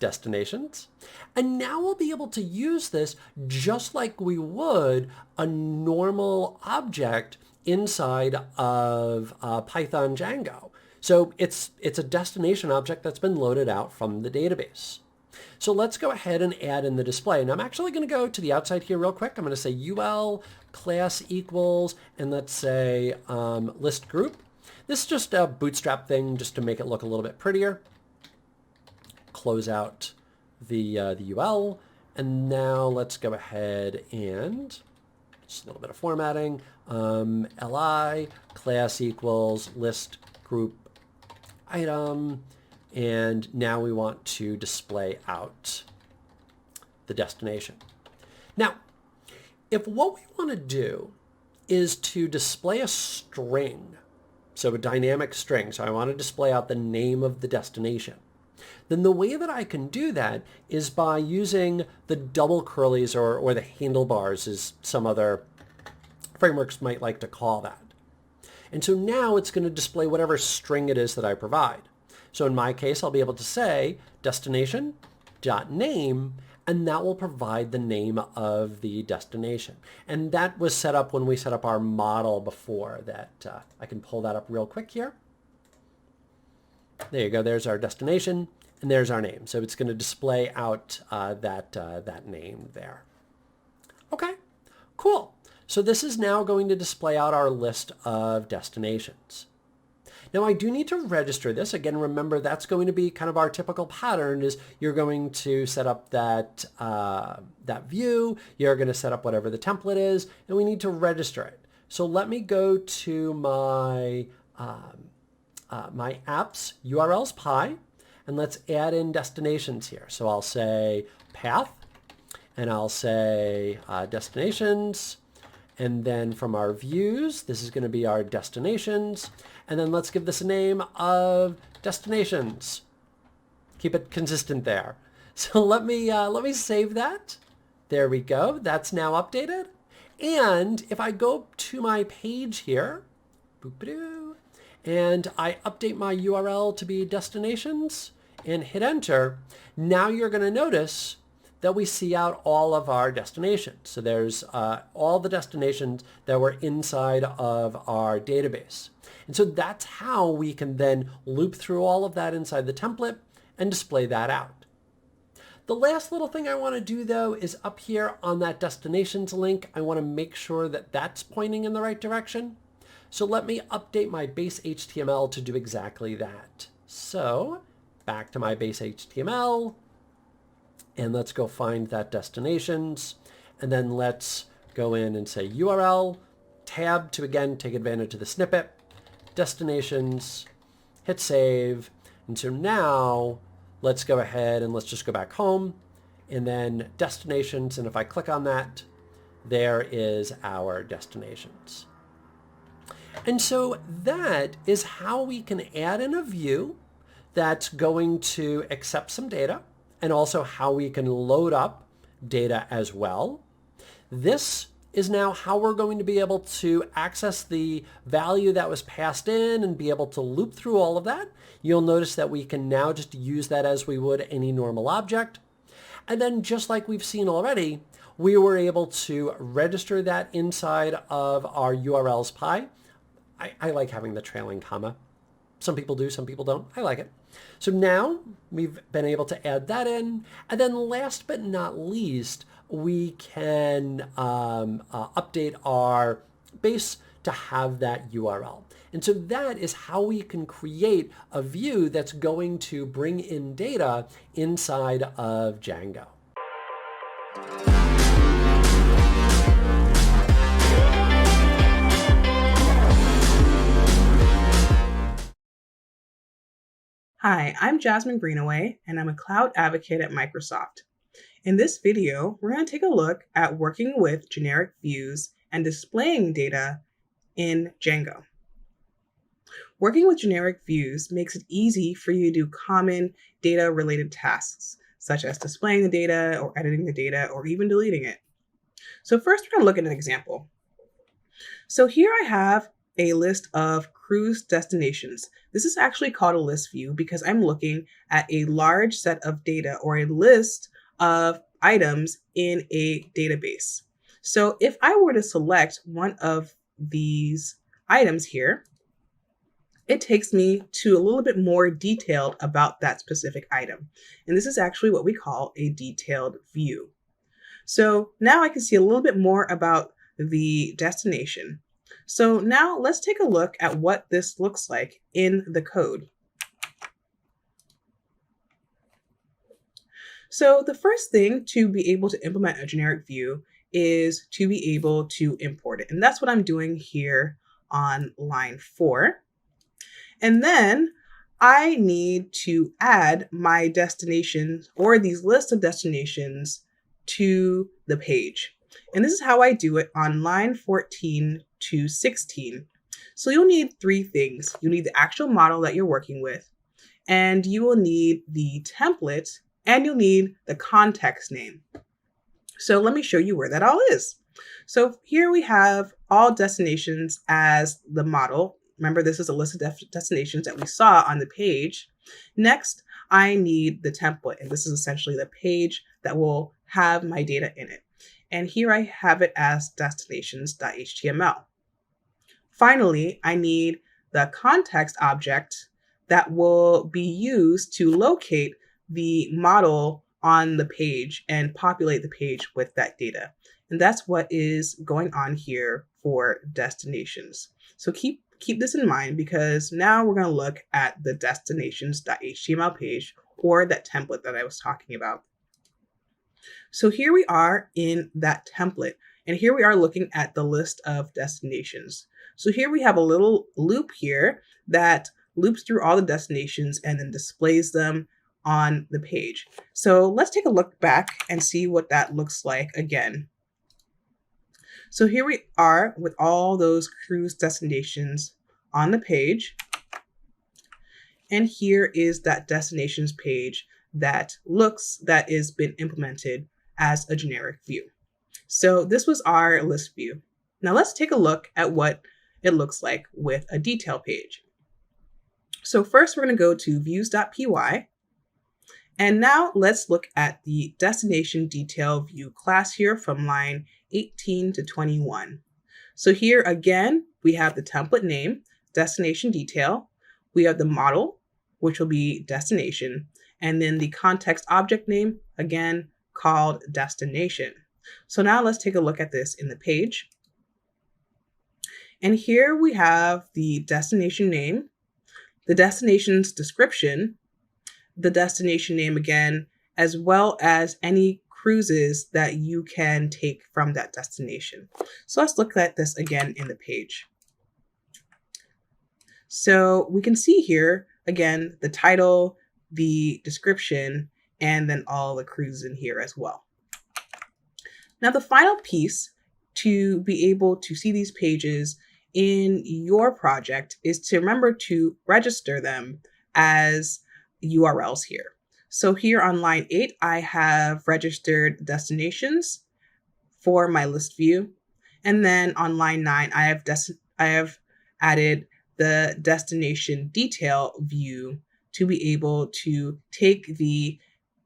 destinations. And now we'll be able to use this just like we would a normal object inside of Python Django. So it's a destination object that's been loaded out from the database. So let's go ahead and add in the display. And I'm actually going to go to the outside here real quick. I'm going to say ul class equals, and let's say list group. This is just a bootstrap thing just to make it look a little bit prettier. Close out the ul. And now let's go ahead and just a little bit of formatting. Li class equals list group item. And now we want to display out the destination. Now, if what we want to do is to display a string, so a dynamic string. So I want to display out the name of the destination. Then the way that I can do that is by using the double curlies or the handlebars, as some other frameworks might like to call that. And so now it's going to display whatever string it is that I provide. So in my case, I'll be able to say destination.name, and that will provide the name of the destination. And that was set up when we set up our model before that. I can pull that up real quick here. There you go. There's our destination, and there's our name. So it's going to display out that name there. Okay, cool. So this is now going to display out our list of destinations. Now I do need to register this. Again, remember that's going to be kind of our typical pattern is you're going to set up that view, you're going to set up whatever the template is, and we need to register it. So let me go to my my apps URLs pie, and let's add in destinations here. So I'll say path, and I'll say destinations, and then from our views, this is going to be our destinations, and then let's give this a name of destinations. Keep it consistent there. So let me save that. There we go. That's now updated. And if I go to my page here, and I update my URL to be destinations and hit enter, now you're going to notice that we see out all of our destinations. So there's all the destinations that were inside of our database. And so that's how we can then loop through all of that inside the template and display that out. The last little thing I want to do though is up here on that destinations link, I want to make sure that that's pointing in the right direction. So let me update my base HTML to do exactly that. So back to my base HTML, and let's go find that destinations, and then let's go in and say URL, tab to again take advantage of the snippet, destinations, hit save, and so now let's go ahead and let's just go back home, and then destinations, and if I click on that, there is our destinations. And so that is how we can add in a view that's going to accept some data, and also how we can load up data as well. This is now how we're going to be able to access the value that was passed in and be able to loop through all of that. You'll notice that we can now just use that as we would any normal object. And then just like we've seen already, we were able to register that inside of our URLs pie. I like having the trailing comma. Some people do, some people don't. I like it. So now we've been able to add that in. And then last but not least, we can update our base to have that URL. And so that is how we can create a view that's going to bring in data inside of Django. Hi, I'm Jasmine Greenaway, and I'm a cloud advocate at Microsoft. In this video, we're going to take a look at working with generic views and displaying data in Django. Working with generic views makes it easy for you to do common data-related tasks, such as displaying the data or editing the data or even deleting it. So first, we're going to look at an example. So here I have a list of cruise destinations. This is actually called a list view because I'm looking at a large set of data or a list of items in a database. So if I were to select one of these items here, it takes me to a little bit more detailed about that specific item. And this is actually what we call a detailed view. So now I can see a little bit more about the destination. So now let's take a look at what this looks like in the code. So the first thing to be able to implement a generic view is to be able to import it. And that's what I'm doing here on line 4. And then I need to add my destinations or these lists of destinations to the page. And this is how I do it on line 14 to 16. So you'll need three things. You need the actual model that you're working with, and you will need the template, and you'll need the context name. So let me show you where that all is. So here we have all destinations as the model. Remember, this is a list of destinations that we saw on the page. Next, I need the template, and this is essentially the page that will have my data in it. And here I have it as destinations.html. Finally, I need the context object that will be used to locate the model on the page and populate the page with that data. And that's what is going on here for destinations. So keep this in mind, because now we're going to look at the destinations.html page, or that template that I was talking about. So here we are in that template, and here we are looking at the list of destinations. So here we have a little loop here that loops through all the destinations and then displays them on the page. So let's take a look back and see what that looks like again. So here we are with all those cruise destinations on the page. And here is that destinations page that is been implemented as a generic view. So this was our list view. Now let's take a look at what it looks like with a detail page. So first we're going to go to views.py. And now let's look at the destination detail view class here from line 18 to 21. So here again, we have the template name, destination detail. We have the model, which will be destination, and then the context object name, again, called destination. So now let's take a look at this in the page. And here we have the destination name, the destination's description, the destination name again, as well as any cruises that you can take from that destination. So let's look at this again in the page. So we can see here, again, the title, the description, and then all the cruises in here as well. Now the final piece to be able to see these pages in your project is to remember to register them as URLs here. So here on line 8, I have registered destinations for my list view. And then on line 9, I have added the destination detail view to be able to take the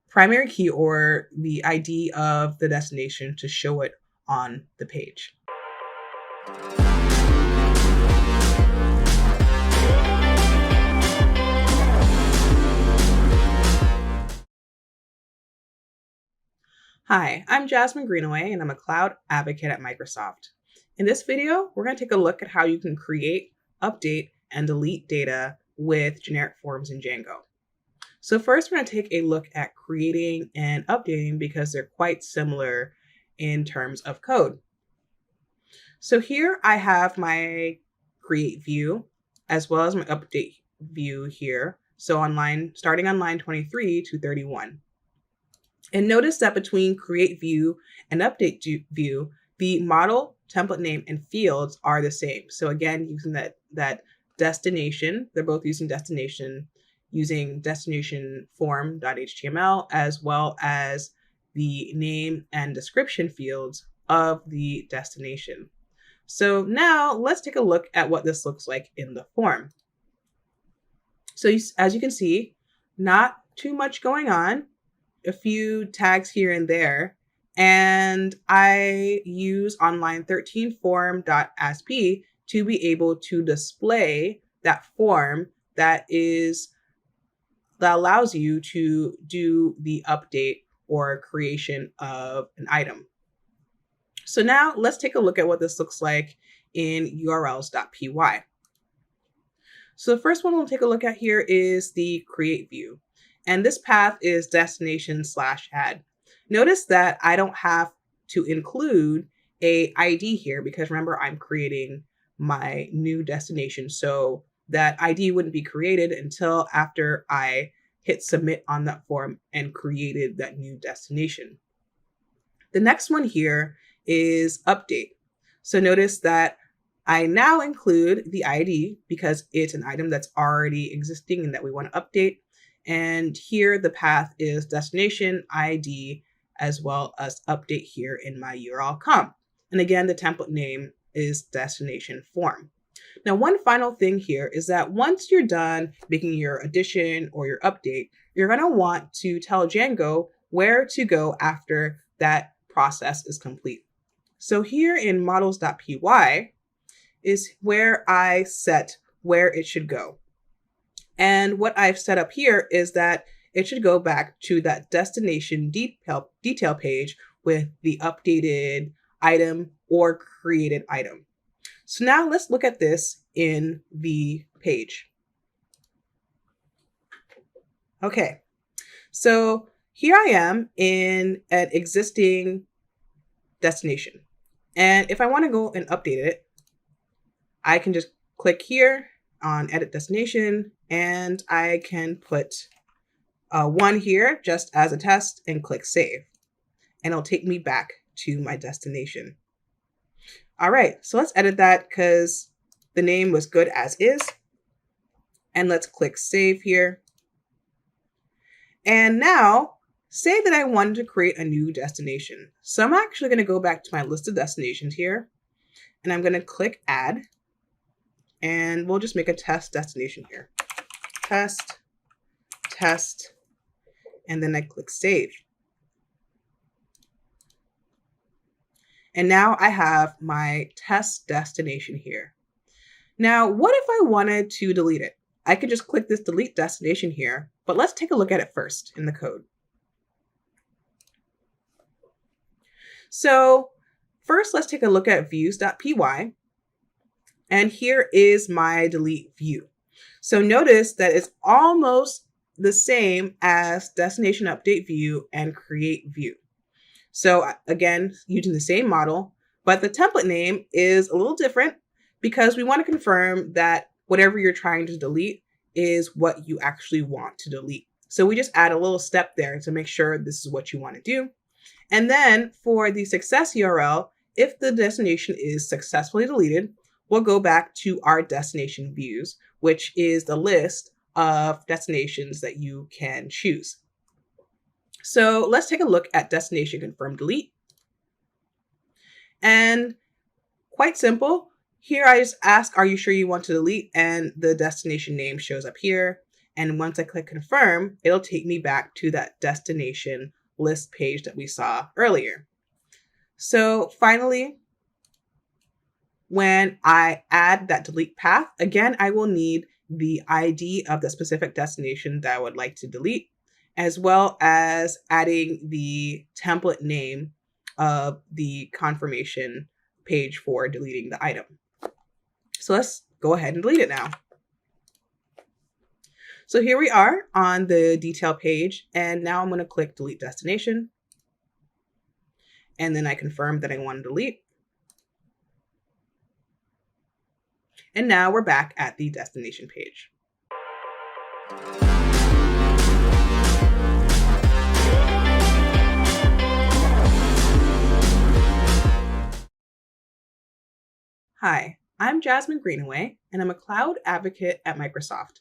primary key or the ID of the destination to show it on the page. Hi, I'm Jasmine Greenaway, and I'm a cloud advocate at Microsoft. In this video, we're going to take a look at how you can create, update, and delete data with generic forms in Django. So first, we're going to take a look at creating and updating because they're quite similar in terms of code. So here I have my create view as well as my update view here. So starting on line 23 to 31. And notice that between create view and update view, the model, template name, and fields are the same. So again, using that destination, they're both using destination form.html, as well as the name and description fields of the destination. So now let's take a look at what this looks like in the form. So as you can see, not too much going on. A few tags here and there, and I use on line 13 form.asp to be able to display that form that allows you to do the update or creation of an item. So now let's take a look at what this looks like in urls.py. So the first one we'll take a look at here is the create view. And this path is destination/add. Notice that I don't have to include a ID here because remember, I'm creating my new destination. So that ID wouldn't be created until after I hit submit on that form and created that new destination. The next one here is update. So notice that I now include the ID because it's an item that's already existing and that we want to update. And here the path is destination ID as well as update here in my URL comp. And again, the template name is destination form. Now, one final thing here is that once you're done making your addition or your update, you're going to want to tell Django where to go after that process is complete. So here in models.py is where I set where it should go. And what I've set up here is that it should go back to that destination detail page with the updated item or created item. So now let's look at this in the page. Okay, so here I am in an existing destination. And if I want to go and update it, I can just click here on edit destination and I can put 1 here just as a test and click save. And it'll take me back to my destination. All right, so let's edit that because the name was good as is. And let's click save here. And now, say that I wanted to create a new destination. So I'm actually going to go back to my list of destinations here. And I'm going to click add. And we'll just make a test destination here. Test, test, and then I click save. And now I have my test destination here. Now, what if I wanted to delete it? I could just click this delete destination here, but let's take a look at it first in the code. So first, let's take a look at views.py. And here is my delete view. So notice that it's almost the same as destination update view and create view. So again, using the same model, but the template name is a little different because we want to confirm that whatever you're trying to delete is what you actually want to delete. So we just add a little step there to make sure this is what you want to do. And then for the success URL, if the destination is successfully deleted, we'll go back to our destination views, which is the list of destinations that you can choose. So let's take a look at destination confirm delete. And quite simple. Here I just ask, are you sure you want to delete? And the destination name shows up here. And once I click confirm, it'll take me back to that destination list page that we saw earlier. So finally, when I add that delete path, again, I will need the ID of the specific destination that I would like to delete, as well as adding the template name of the confirmation page for deleting the item. So let's go ahead and delete it now. So here we are on the detail page, and now I'm going to click delete destination. And then I confirm that I want to delete. And now we're back at the destination page. Hi, I'm Jasmine Greenaway, and I'm a cloud advocate at Microsoft.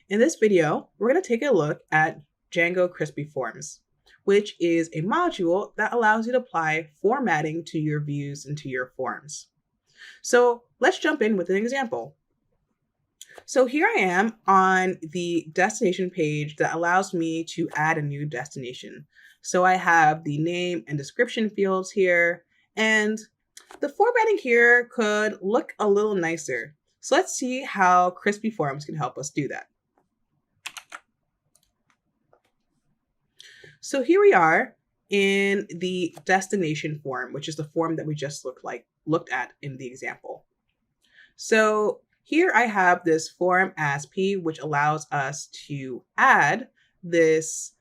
In this video, we're going to take a look at django-crispy-forms, which is a module that allows you to apply formatting to your views and to your forms. So let's jump in with an example. So here I am on the destination page that allows me to add a new destination. So I have the name and description fields here, and the formatting here could look a little nicer. So let's see how Crispy Forms can help us do that. So here we are in the destination form, which is the form that we just looked at in the example. So here I have this form as P, which allows us to add this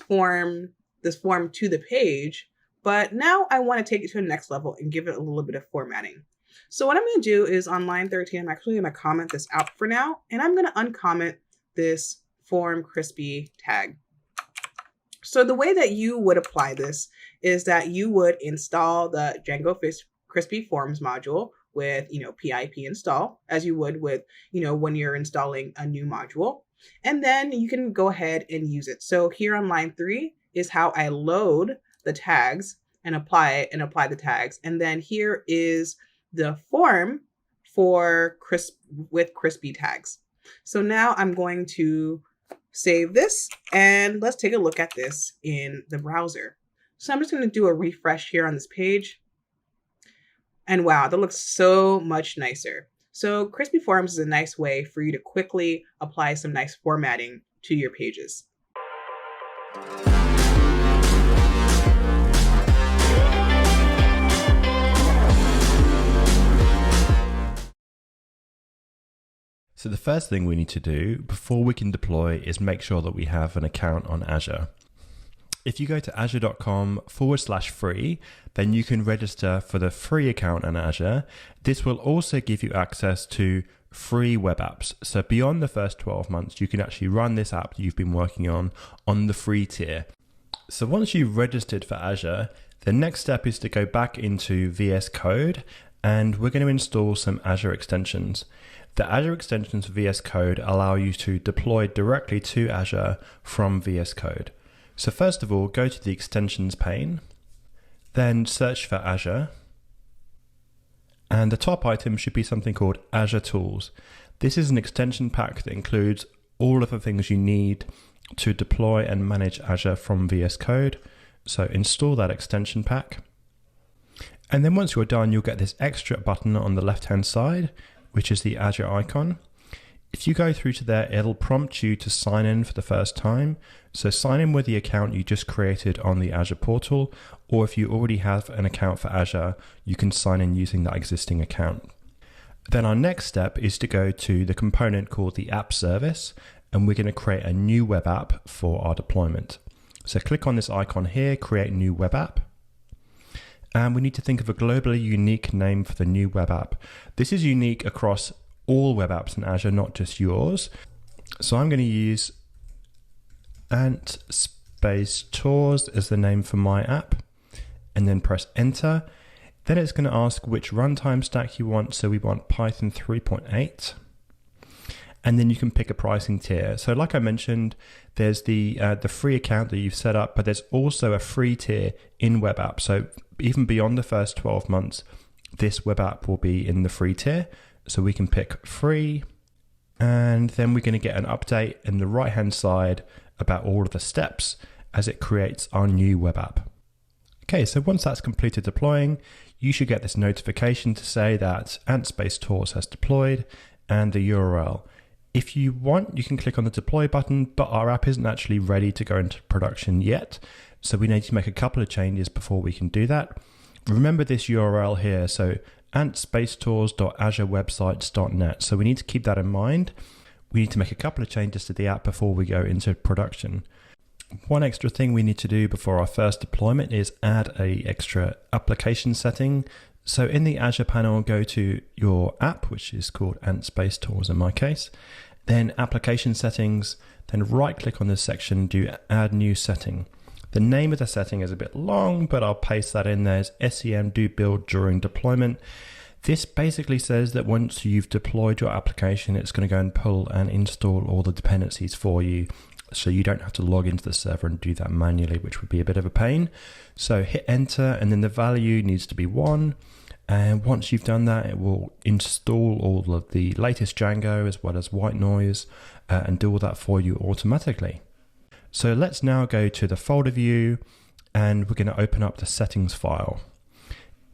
form to the page. But now I want to take it to the next level and give it a little bit of formatting. So what I'm going to do is on line 13, I'm actually going to comment this out for now, and I'm going to uncomment this form crispy tag. So the way that you would apply this is that you would install the Django Crispy Forms module with, pip install, as you would with, when you're installing a new module. And then you can go ahead and use it. So here on line 3 is how I load the tags and apply the tags. And then here is the form for with crispy tags. So now I'm going to save this and let's take a look at this in the browser. So I'm just going to do a refresh here on this page. And wow, that looks so much nicer. So Crispy Forms is a nice way for you to quickly apply some nice formatting to your pages. So the first thing we need to do before we can deploy is make sure that we have an account on Azure. If you go to azure.com/free, then you can register for the free account on Azure. This will also give you access to free web apps. So beyond the first 12 months, you can actually run this app that you've been working on the free tier. So once you've registered for Azure, the next step is to go back into VS Code, and we're going to install some Azure extensions. The Azure extensions for VS Code allow you to deploy directly to Azure from VS Code. So first of all, go to the extensions pane, then search for Azure, and the top item should be something called Azure Tools. This is an extension pack that includes all of the things you need to deploy and manage Azure from VS Code. So install that extension pack. And then once you're done, you'll get this extra button on the left-hand side, which is the Azure icon. If you go through to there, it'll prompt you to sign in for the first time. So sign in with the account you just created on the Azure portal, or if you already have an account for Azure, you can sign in using that existing account. Then our next step is to go to the component called the app service, and we're going to create a new web app for our deployment. So click on this icon here, create new web app. And we need to think of a globally unique name for the new web app. This is unique across all web apps in Azure, not just yours. So I'm going to use Ant Space Tours as the name for my app, and then press enter. Then it's going to ask which runtime stack you want. So we want Python 3.8. And then you can pick a pricing tier. So like I mentioned, there's the free account that you've set up, but there's also a free tier in web app. So even beyond the first 12 months, this web app will be in the free tier. So we can pick free, and then we're going to get an update in the right-hand side about all of the steps as it creates our new web app. Okay, so once that's completed deploying, you should get this notification to say that Ant Space Tours has deployed and the URL. If you want, you can click on the deploy button, but our app isn't actually ready to go into production yet. So we need to make a couple of changes before we can do that. Remember this URL here, so antspacetours.azurewebsites.net. So we need to keep that in mind. We need to make a couple of changes to the app before we go into production. One extra thing we need to do before our first deployment is add an extra application setting. So in the Azure panel, go to your app, which is called Ant Space Tours in my case, then application settings, then right click on this section, do add new setting. The name of the setting is a bit long, but I'll paste that in there as SEM do build during deployment. This basically says that once you've deployed your application, it's going to go and pull and install all the dependencies for you. So you don't have to log into the server and do that manually, which would be a bit of a pain. So hit enter, and then the value needs to be 1. And once you've done that, it will install all of the latest Django as well as white noise and do all that for you automatically. So let's now go to the folder view, and we're going to open up the settings file.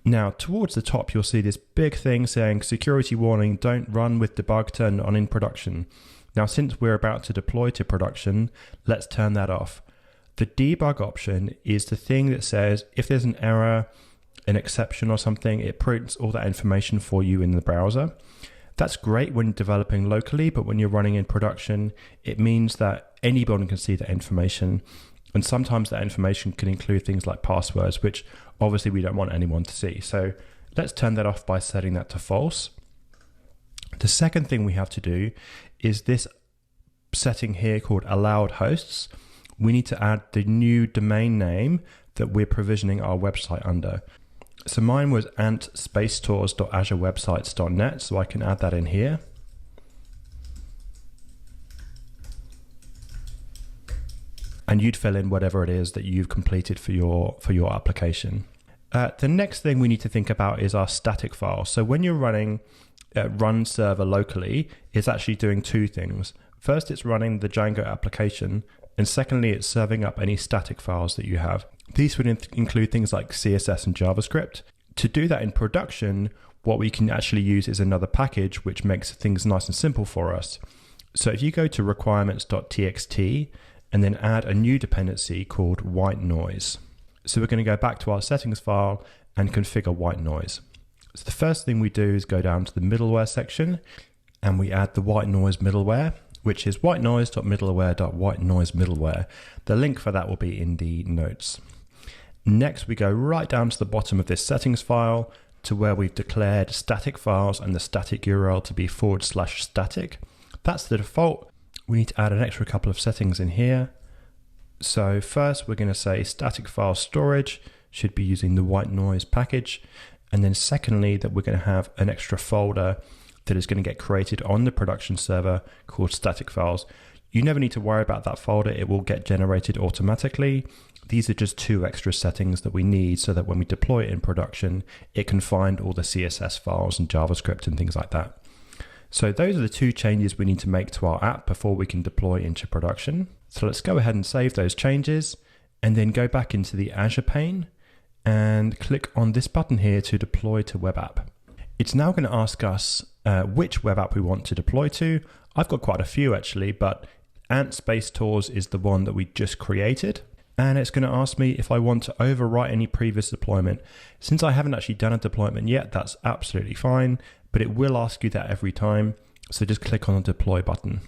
Now, towards the top, you'll see this big thing saying security warning, don't run with debug turned on in production. Now, since we're about to deploy to production, let's turn that off. The debug option is the thing that says if there's an error, an exception or something, it prints all that information for you in the browser. That's great when developing locally, but when you're running in production, it means that anybody can see that information. And sometimes that information can include things like passwords, which obviously we don't want anyone to see. So let's turn that off by setting that to false. The second thing we have to do is this setting here called allowed hosts. We need to add the new domain name that we're provisioning our website under. So mine was ant-spacetours.azurewebsites.net, so I can add that in here. And you'd fill in whatever it is that you've completed for your application. The next thing we need to think about is our static file. So when you're running run server locally, it's actually doing two things. First, it's running the Django application, and secondly, it's serving up any static files that you have. These would include things like CSS and JavaScript. To do that in production, what we can actually use is another package which makes things nice and simple for us. So if you go to requirements.txt and then add a new dependency called white noise. So we're going to go back to our settings file and configure white noise. So the first thing we do is go down to the middleware section and we add the white noise middleware, which is whitenoise.middleware.whitenoisemiddleware. The link for that will be in the notes. Next, we go right down to the bottom of this settings file to where we've declared static files and the static URL to be /static. That's the default. We need to add an extra couple of settings in here. So first, we're going to say static file storage should be using the white noise package. And then secondly, that we're going to have an extra folder that is going to get created on the production server called static files. You never need to worry about that folder. It will get generated automatically. These are just two extra settings that we need so that when we deploy it in production, it can find all the CSS files and JavaScript and things like that. So those are the two changes we need to make to our app before we can deploy into production. So let's go ahead and save those changes and then go back into the Azure pane and click on this button here to deploy to web app. It's now going to ask us which web app we want to deploy to. I've got quite a few actually, but Ant Space Tours is the one that we just created. And it's going to ask me if I want to overwrite any previous deployment. Since I haven't actually done a deployment yet, that's absolutely fine, but it will ask you that every time. So just click on the deploy button.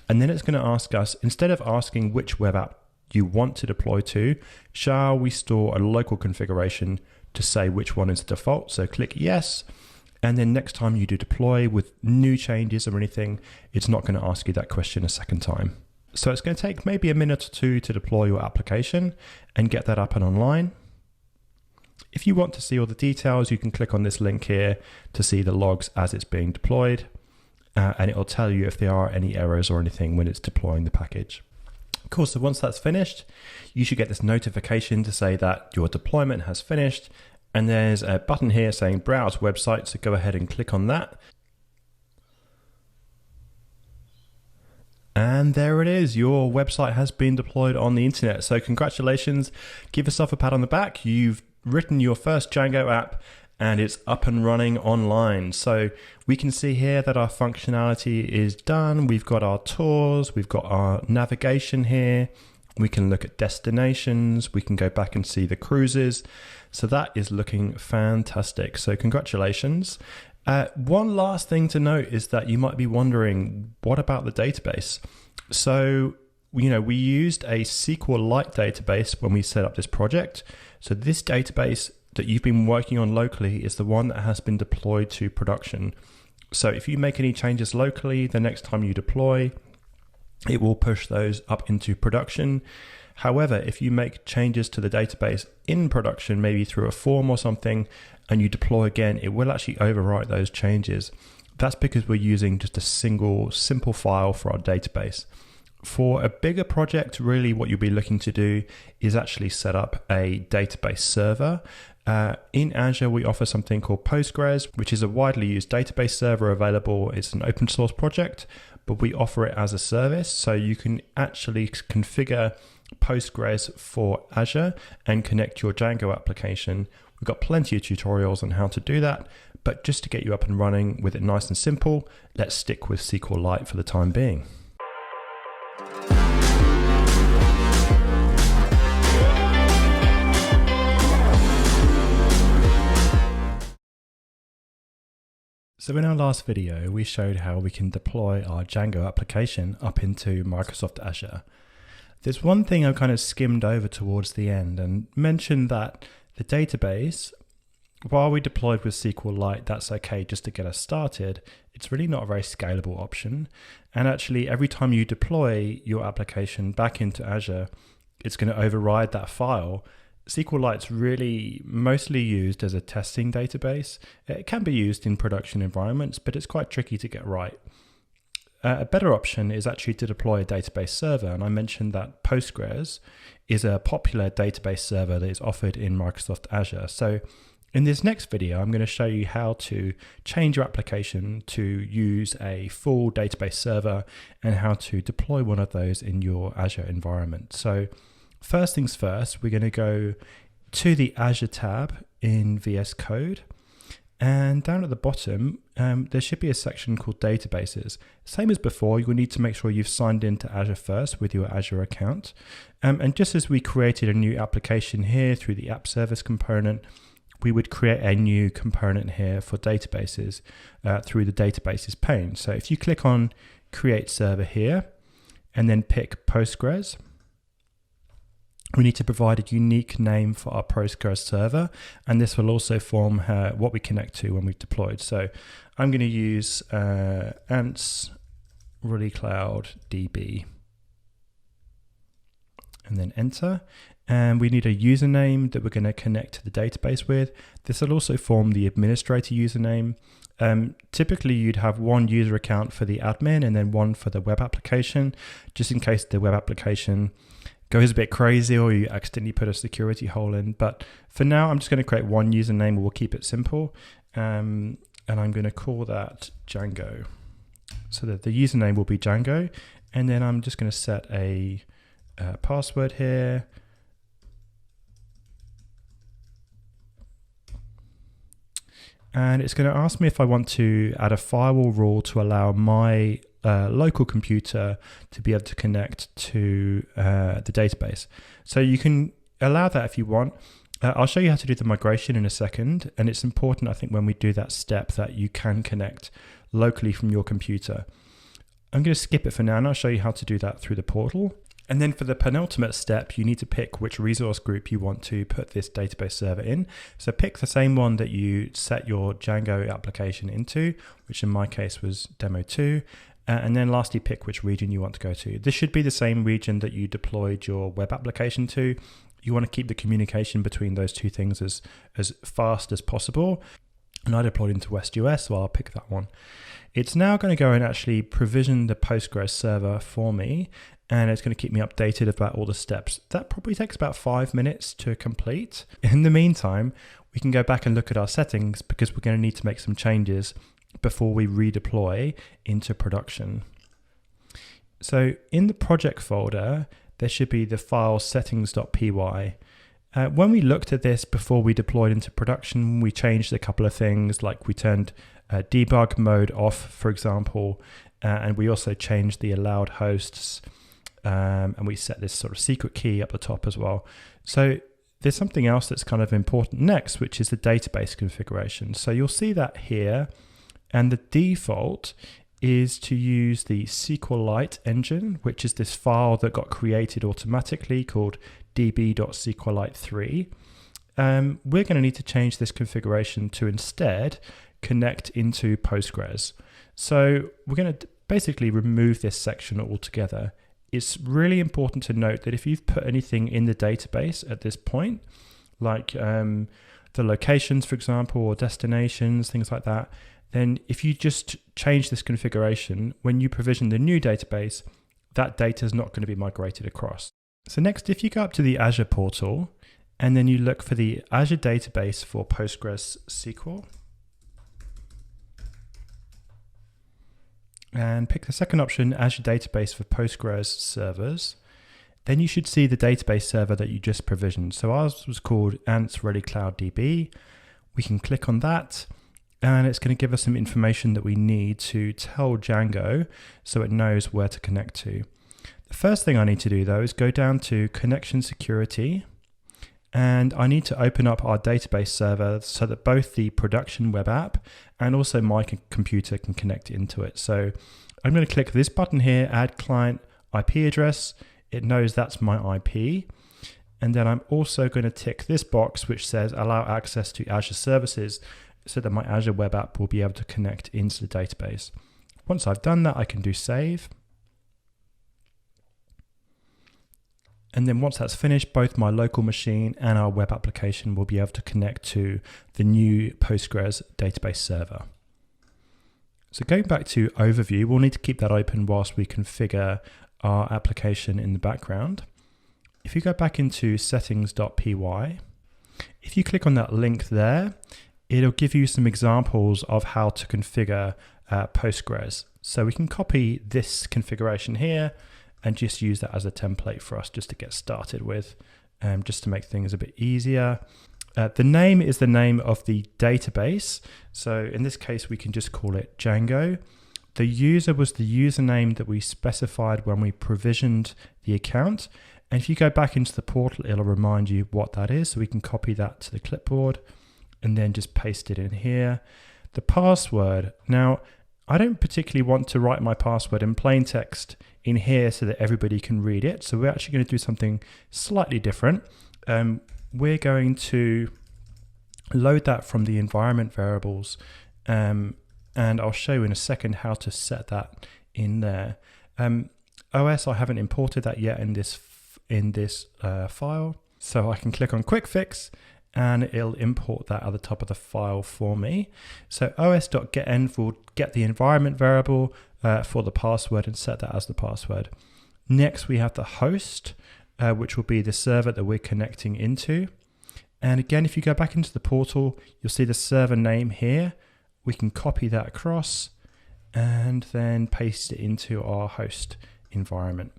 And then it's going to ask us, instead of asking which web app you want to deploy to, shall we store a local configuration to say which one is the default? So click yes. And then next time you do deploy with new changes or anything, it's not going to ask you that question a second time. So it's going to take maybe a minute or two to deploy your application and get that up and online. If you want to see all the details, you can click on this link here to see the logs as it's being deployed. And it will tell you if there are any errors or anything when it's deploying the package. Cool, so once that's finished, you should get this notification to say that your deployment has finished. And there's a button here saying browse website, so go ahead and click on that. And there it is, your website has been deployed on the internet. So congratulations, give yourself a pat on the back. You've written your first Django app and it's up and running online. So we can see here that our functionality is done. We've got our tours, we've got our navigation here. We can look at destinations. We can go back and see the cruises. So that is looking fantastic. So congratulations. One last thing to note is that you might be wondering, what about the database? So, we used a SQLite database when we set up this project. So this database that you've been working on locally is the one that has been deployed to production. So if you make any changes locally, the next time you deploy, it will push those up into production. However, if you make changes to the database in production, maybe through a form or something, and you deploy again, it will actually overwrite those changes. That's because we're using just a single simple file for our database. For a bigger project, really what you'll be looking to do is actually set up a database server. In Azure, we offer something called Postgres, which is a widely used database server available. It's an open source project, but we offer it as a service. So you can actually configure Postgres for Azure and connect your Django application. We've got plenty of tutorials on how to do that, but just to get you up and running with it nice and simple, let's stick with SQLite for the time being. So in our last video, we showed how we can deploy our Django application up into Microsoft Azure. There's one thing I kind of skimmed over towards the end and mentioned that the database, while we deployed with SQLite, that's okay just to get us started. It's really not a very scalable option. And actually, every time you deploy your application back into Azure, it's going to override that file. SQLite's really mostly used as a testing database. It can be used in production environments, but it's quite tricky to get right. A better option is actually to deploy a database server, and I mentioned that Postgres is a popular database server that is offered in Microsoft Azure. So in this next video, I'm going to show you how to change your application to use a full database server and how to deploy one of those in your Azure environment. So first things first, we're going to go to the Azure tab in VS Code. And down at the bottom, there should be a section called databases. Same as before, you will need to make sure you've signed into Azure first with your Azure account. And just as we created a new application here through the app service component, we would create a new component here for databases through the databases pane. So if you click on create server here and then pick Postgres, we need to provide a unique name for our Postgres server, and this will also form what we connect to when we've deployed. So I'm going to use ants Really Cloud DB and then enter. And we need a username that we're going to connect to the database with. This will also form the administrator username. Typically, you'd have one user account for the admin and then one for the web application, just in case the web application goes a bit crazy or you accidentally put a security hole in. But for now, I'm just going to create one username. We'll keep it simple. And I'm going to call that Django. So that the username will be Django. And then I'm just going to set a password here. And it's going to ask me if I want to add a firewall rule to allow my local computer to be able to connect to the database. So you can allow that if you want. I'll show you how to do the migration in a second. And it's important, I think, when we do that step that you can connect locally from your computer. I'm going to skip it for now and I'll show you how to do that through the portal. And then for the penultimate step, you need to pick which resource group you want to put this database server in. So pick the same one that you set your Django application into, which in my case was demo 2. And then lastly, pick which region you want to go to. This should be the same region that you deployed your web application to. You want to keep the communication between those two things as fast as possible. And I deployed into West US, so I'll pick that one. It's now going to go and actually provision the Postgres server for me. And it's going to keep me updated about all the steps. That probably takes about 5 minutes to complete. In the meantime, we can go back and look at our settings because we're going to need to make some changes before we redeploy into production. So in the project folder, there should be the file settings.py. When we looked at this before we deployed into production, we changed a couple of things, like we turned debug mode off, for example, and we also changed the allowed hosts. And we set this sort of secret key up the top as well. So there's something else that's kind of important next, which is the database configuration. So you'll see that here. And the default is to use the SQLite engine, which is this file that got created automatically called db.sqlite3. We're going to need to change this configuration to instead connect into Postgres. So we're going to basically remove this section altogether. It's really important to note that if you've put anything in the database at this point, like the locations, for example, or destinations, things like that, then if you just change this configuration, when you provision the new database, that data is not going to be migrated across. So next, if you go up to the Azure portal, and then you look for the Azure database for Postgres SQL, and pick the second option, Azure Database for Postgres Servers, then you should see the database server that you just provisioned. So ours was called ants Really Cloud DB. We can click on that, and it's going to give us some information that we need to tell Django so it knows where to connect to. The first thing I need to do, though, is go down to Connection Security, and I need to open up our database server so that both the production web app and also my computer can connect into it. So I'm going to click this button here, Add Client IP Address. It knows that's my IP. And then I'm also going to tick this box which says Allow access to Azure services so that my Azure web app will be able to connect into the database. Once I've done that, I can do Save. And then once that's finished, both my local machine and our web application will be able to connect to the new Postgres database server. So going back to overview, we'll need to keep that open whilst we configure our application in the background. If you go back into settings.py, if you click on that link there, it'll give you some examples of how to configure Postgres. So we can copy this configuration here and just use that as a template for us just to get started with, just to make things a bit easier. The name is the name of the database. So in this case, we can just call it Django. The user was the username that we specified when we provisioned the account. And if you go back into the portal, it'll remind you what that is. So we can copy that to the clipboard and then just paste it in here. The password. Now, I don't particularly want to write my password in plain text in here so that everybody can read it. So we're actually going to do something slightly different. We're going to load that from the environment variables, and I'll show you in a second how to set that in there. OS, I haven't imported that yet in this file, so I can click on Quick Fix and it'll import that at the top of the file for me. So os.getEnv will get the environment variable for the password and set that as the password. Next, we have the host, which will be the server that we're connecting into. And again, if you go back into the portal, you'll see the server name here. We can copy that across and then paste it into our host environment.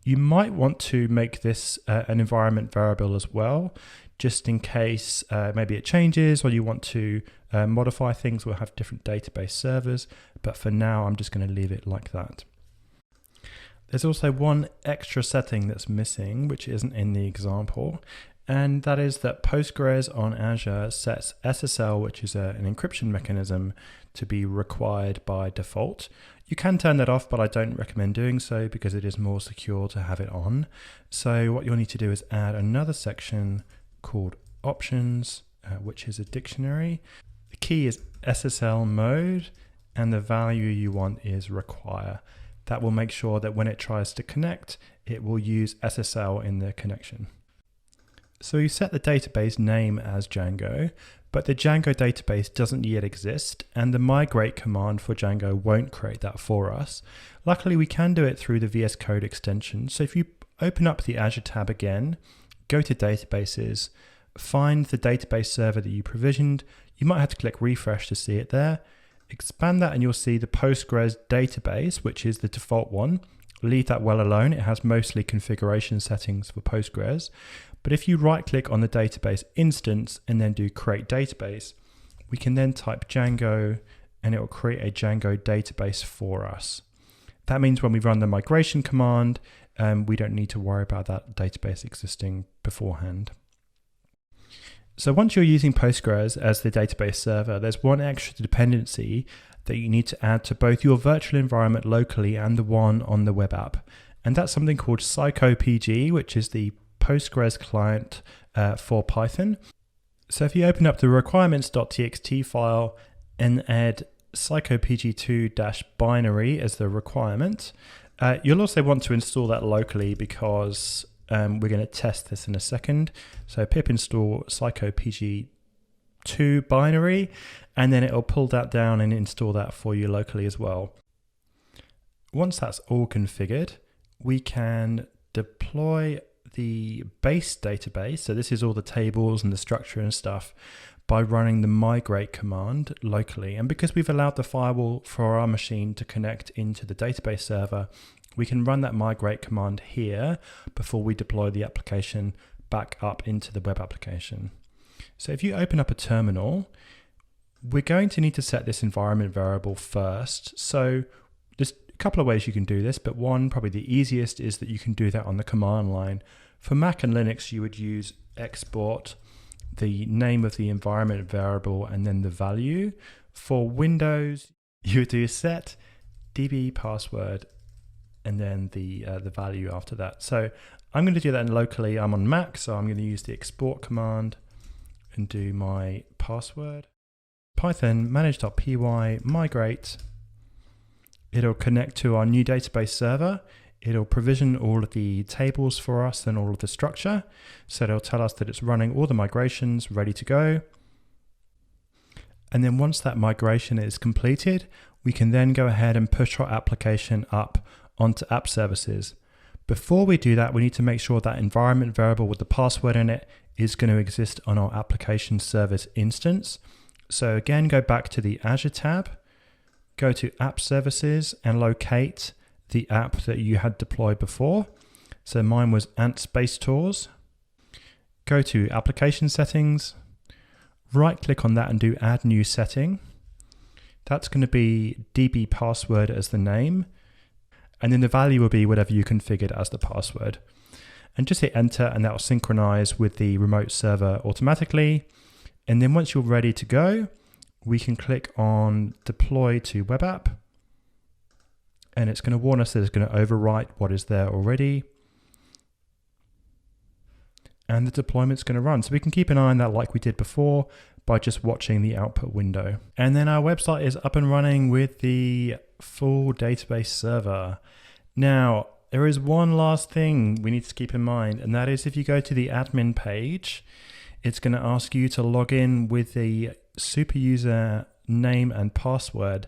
You might want to make this an environment variable as well, just in case maybe it changes or you want to modify things. We'll have different database servers, but for now, I'm just going to leave it like that. There's also one extra setting that's missing, which isn't in the example, and that is that Postgres on Azure sets SSL, which is an encryption mechanism, to be required by default. You can turn that off, but I don't recommend doing so because it is more secure to have it on. So what you'll need to do is add another section called options, which is a dictionary. The key is SSL mode, and the value you want is require. That will make sure that when it tries to connect, it will use SSL in the connection. So you set the database name as Django, but the Django database doesn't yet exist, and the migrate command for Django won't create that for us. Luckily, we can do it through the VS Code extension. So if you open up the Azure tab again, go to databases, find the database server that you provisioned. You might have to click refresh to see it there. Expand that and you'll see the Postgres database, which is the default one. Leave that well alone. It has mostly configuration settings for Postgres. But if you right click on the database instance and then do create database, we can then type Django and it will create a Django database for us. That means when we run the migration command, we don't need to worry about that database existing beforehand. So once you're using Postgres as the database server, there's one extra dependency that you need to add to both your virtual environment locally and the one on the web app. And that's something called psycopg, which is the Postgres client for Python. So if you open up the requirements.txt file and add psycopg2-binary as the requirement, you'll also want to install that locally because we're going to test this in a second. So pip install psycopg2 binary, and then it'll pull that down and install that for you locally as well. Once that's all configured, we can deploy the base database. So this is all the tables and the structure and stuff by running the migrate command locally. And because we've allowed the firewall for our machine to connect into the database server, we can run that migrate command here before we deploy the application back up into the web application. So if you open up a terminal, we're going to need to set this environment variable first. So there's a couple of ways you can do this, but one, probably the easiest, is that you can do that on the command line. For Mac and Linux, you would use export, the name of the environment variable, and then the value. For Windows, you would do set db password and then the value after that. So I'm going to do that locally. I'm on Mac, so I'm going to use the export command and do my password. Python manage.py migrate. It'll connect to our new database server. It'll provision all of the tables for us and all of the structure. So it'll tell us that it's running all the migrations ready to go. And then once that migration is completed, we can then go ahead and push our application up onto app services. Before we do that, we need to make sure that environment variable with the password in it is going to exist on our application service instance. So again, go back to the Azure tab, go to app services and locate the app that you had deployed before. So mine was Ant Space Tours. Go to application settings, right click on that and do add new setting. That's going to be DB password as the name. And then the value will be whatever you configured as the password. And just hit enter and that will synchronize with the remote server automatically. And then once you're ready to go, we can click on deploy to web app. And it's going to warn us that it's going to overwrite what is there already. And the deployment's going to run. So we can keep an eye on that like we did before by just watching the output window. And then our website is up and running with the full database server. Now, there is one last thing we need to keep in mind, and that is if you go to the admin page, it's going to ask you to log in with the superuser name and password.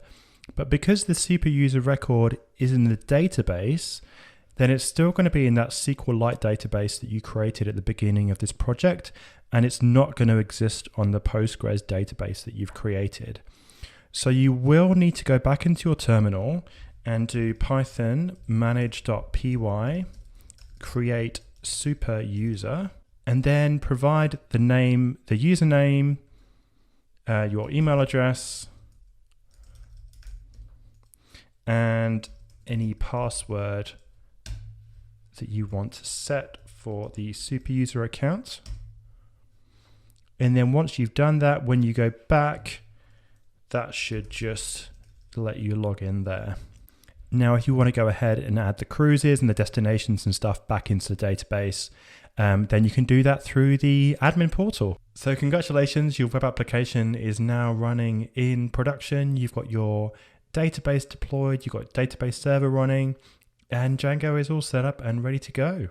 But because the superuser record is in the database, then it's still going to be in that SQLite database that you created at the beginning of this project, and it's not going to exist on the Postgres database that you've created. So you will need to go back into your terminal and do python manage.py, create superuser, and then provide the name, the username, your email address, and any password that you want to set for the superuser account. And then once you've done that, when you go back, that should just let you log in there. Now, if you want to go ahead and add the cruises and the destinations and stuff back into the database, then you can do that through the admin portal. So congratulations, your web application is now running in production. You've got your database deployed, you've got database server running, and Django is all set up and ready to go.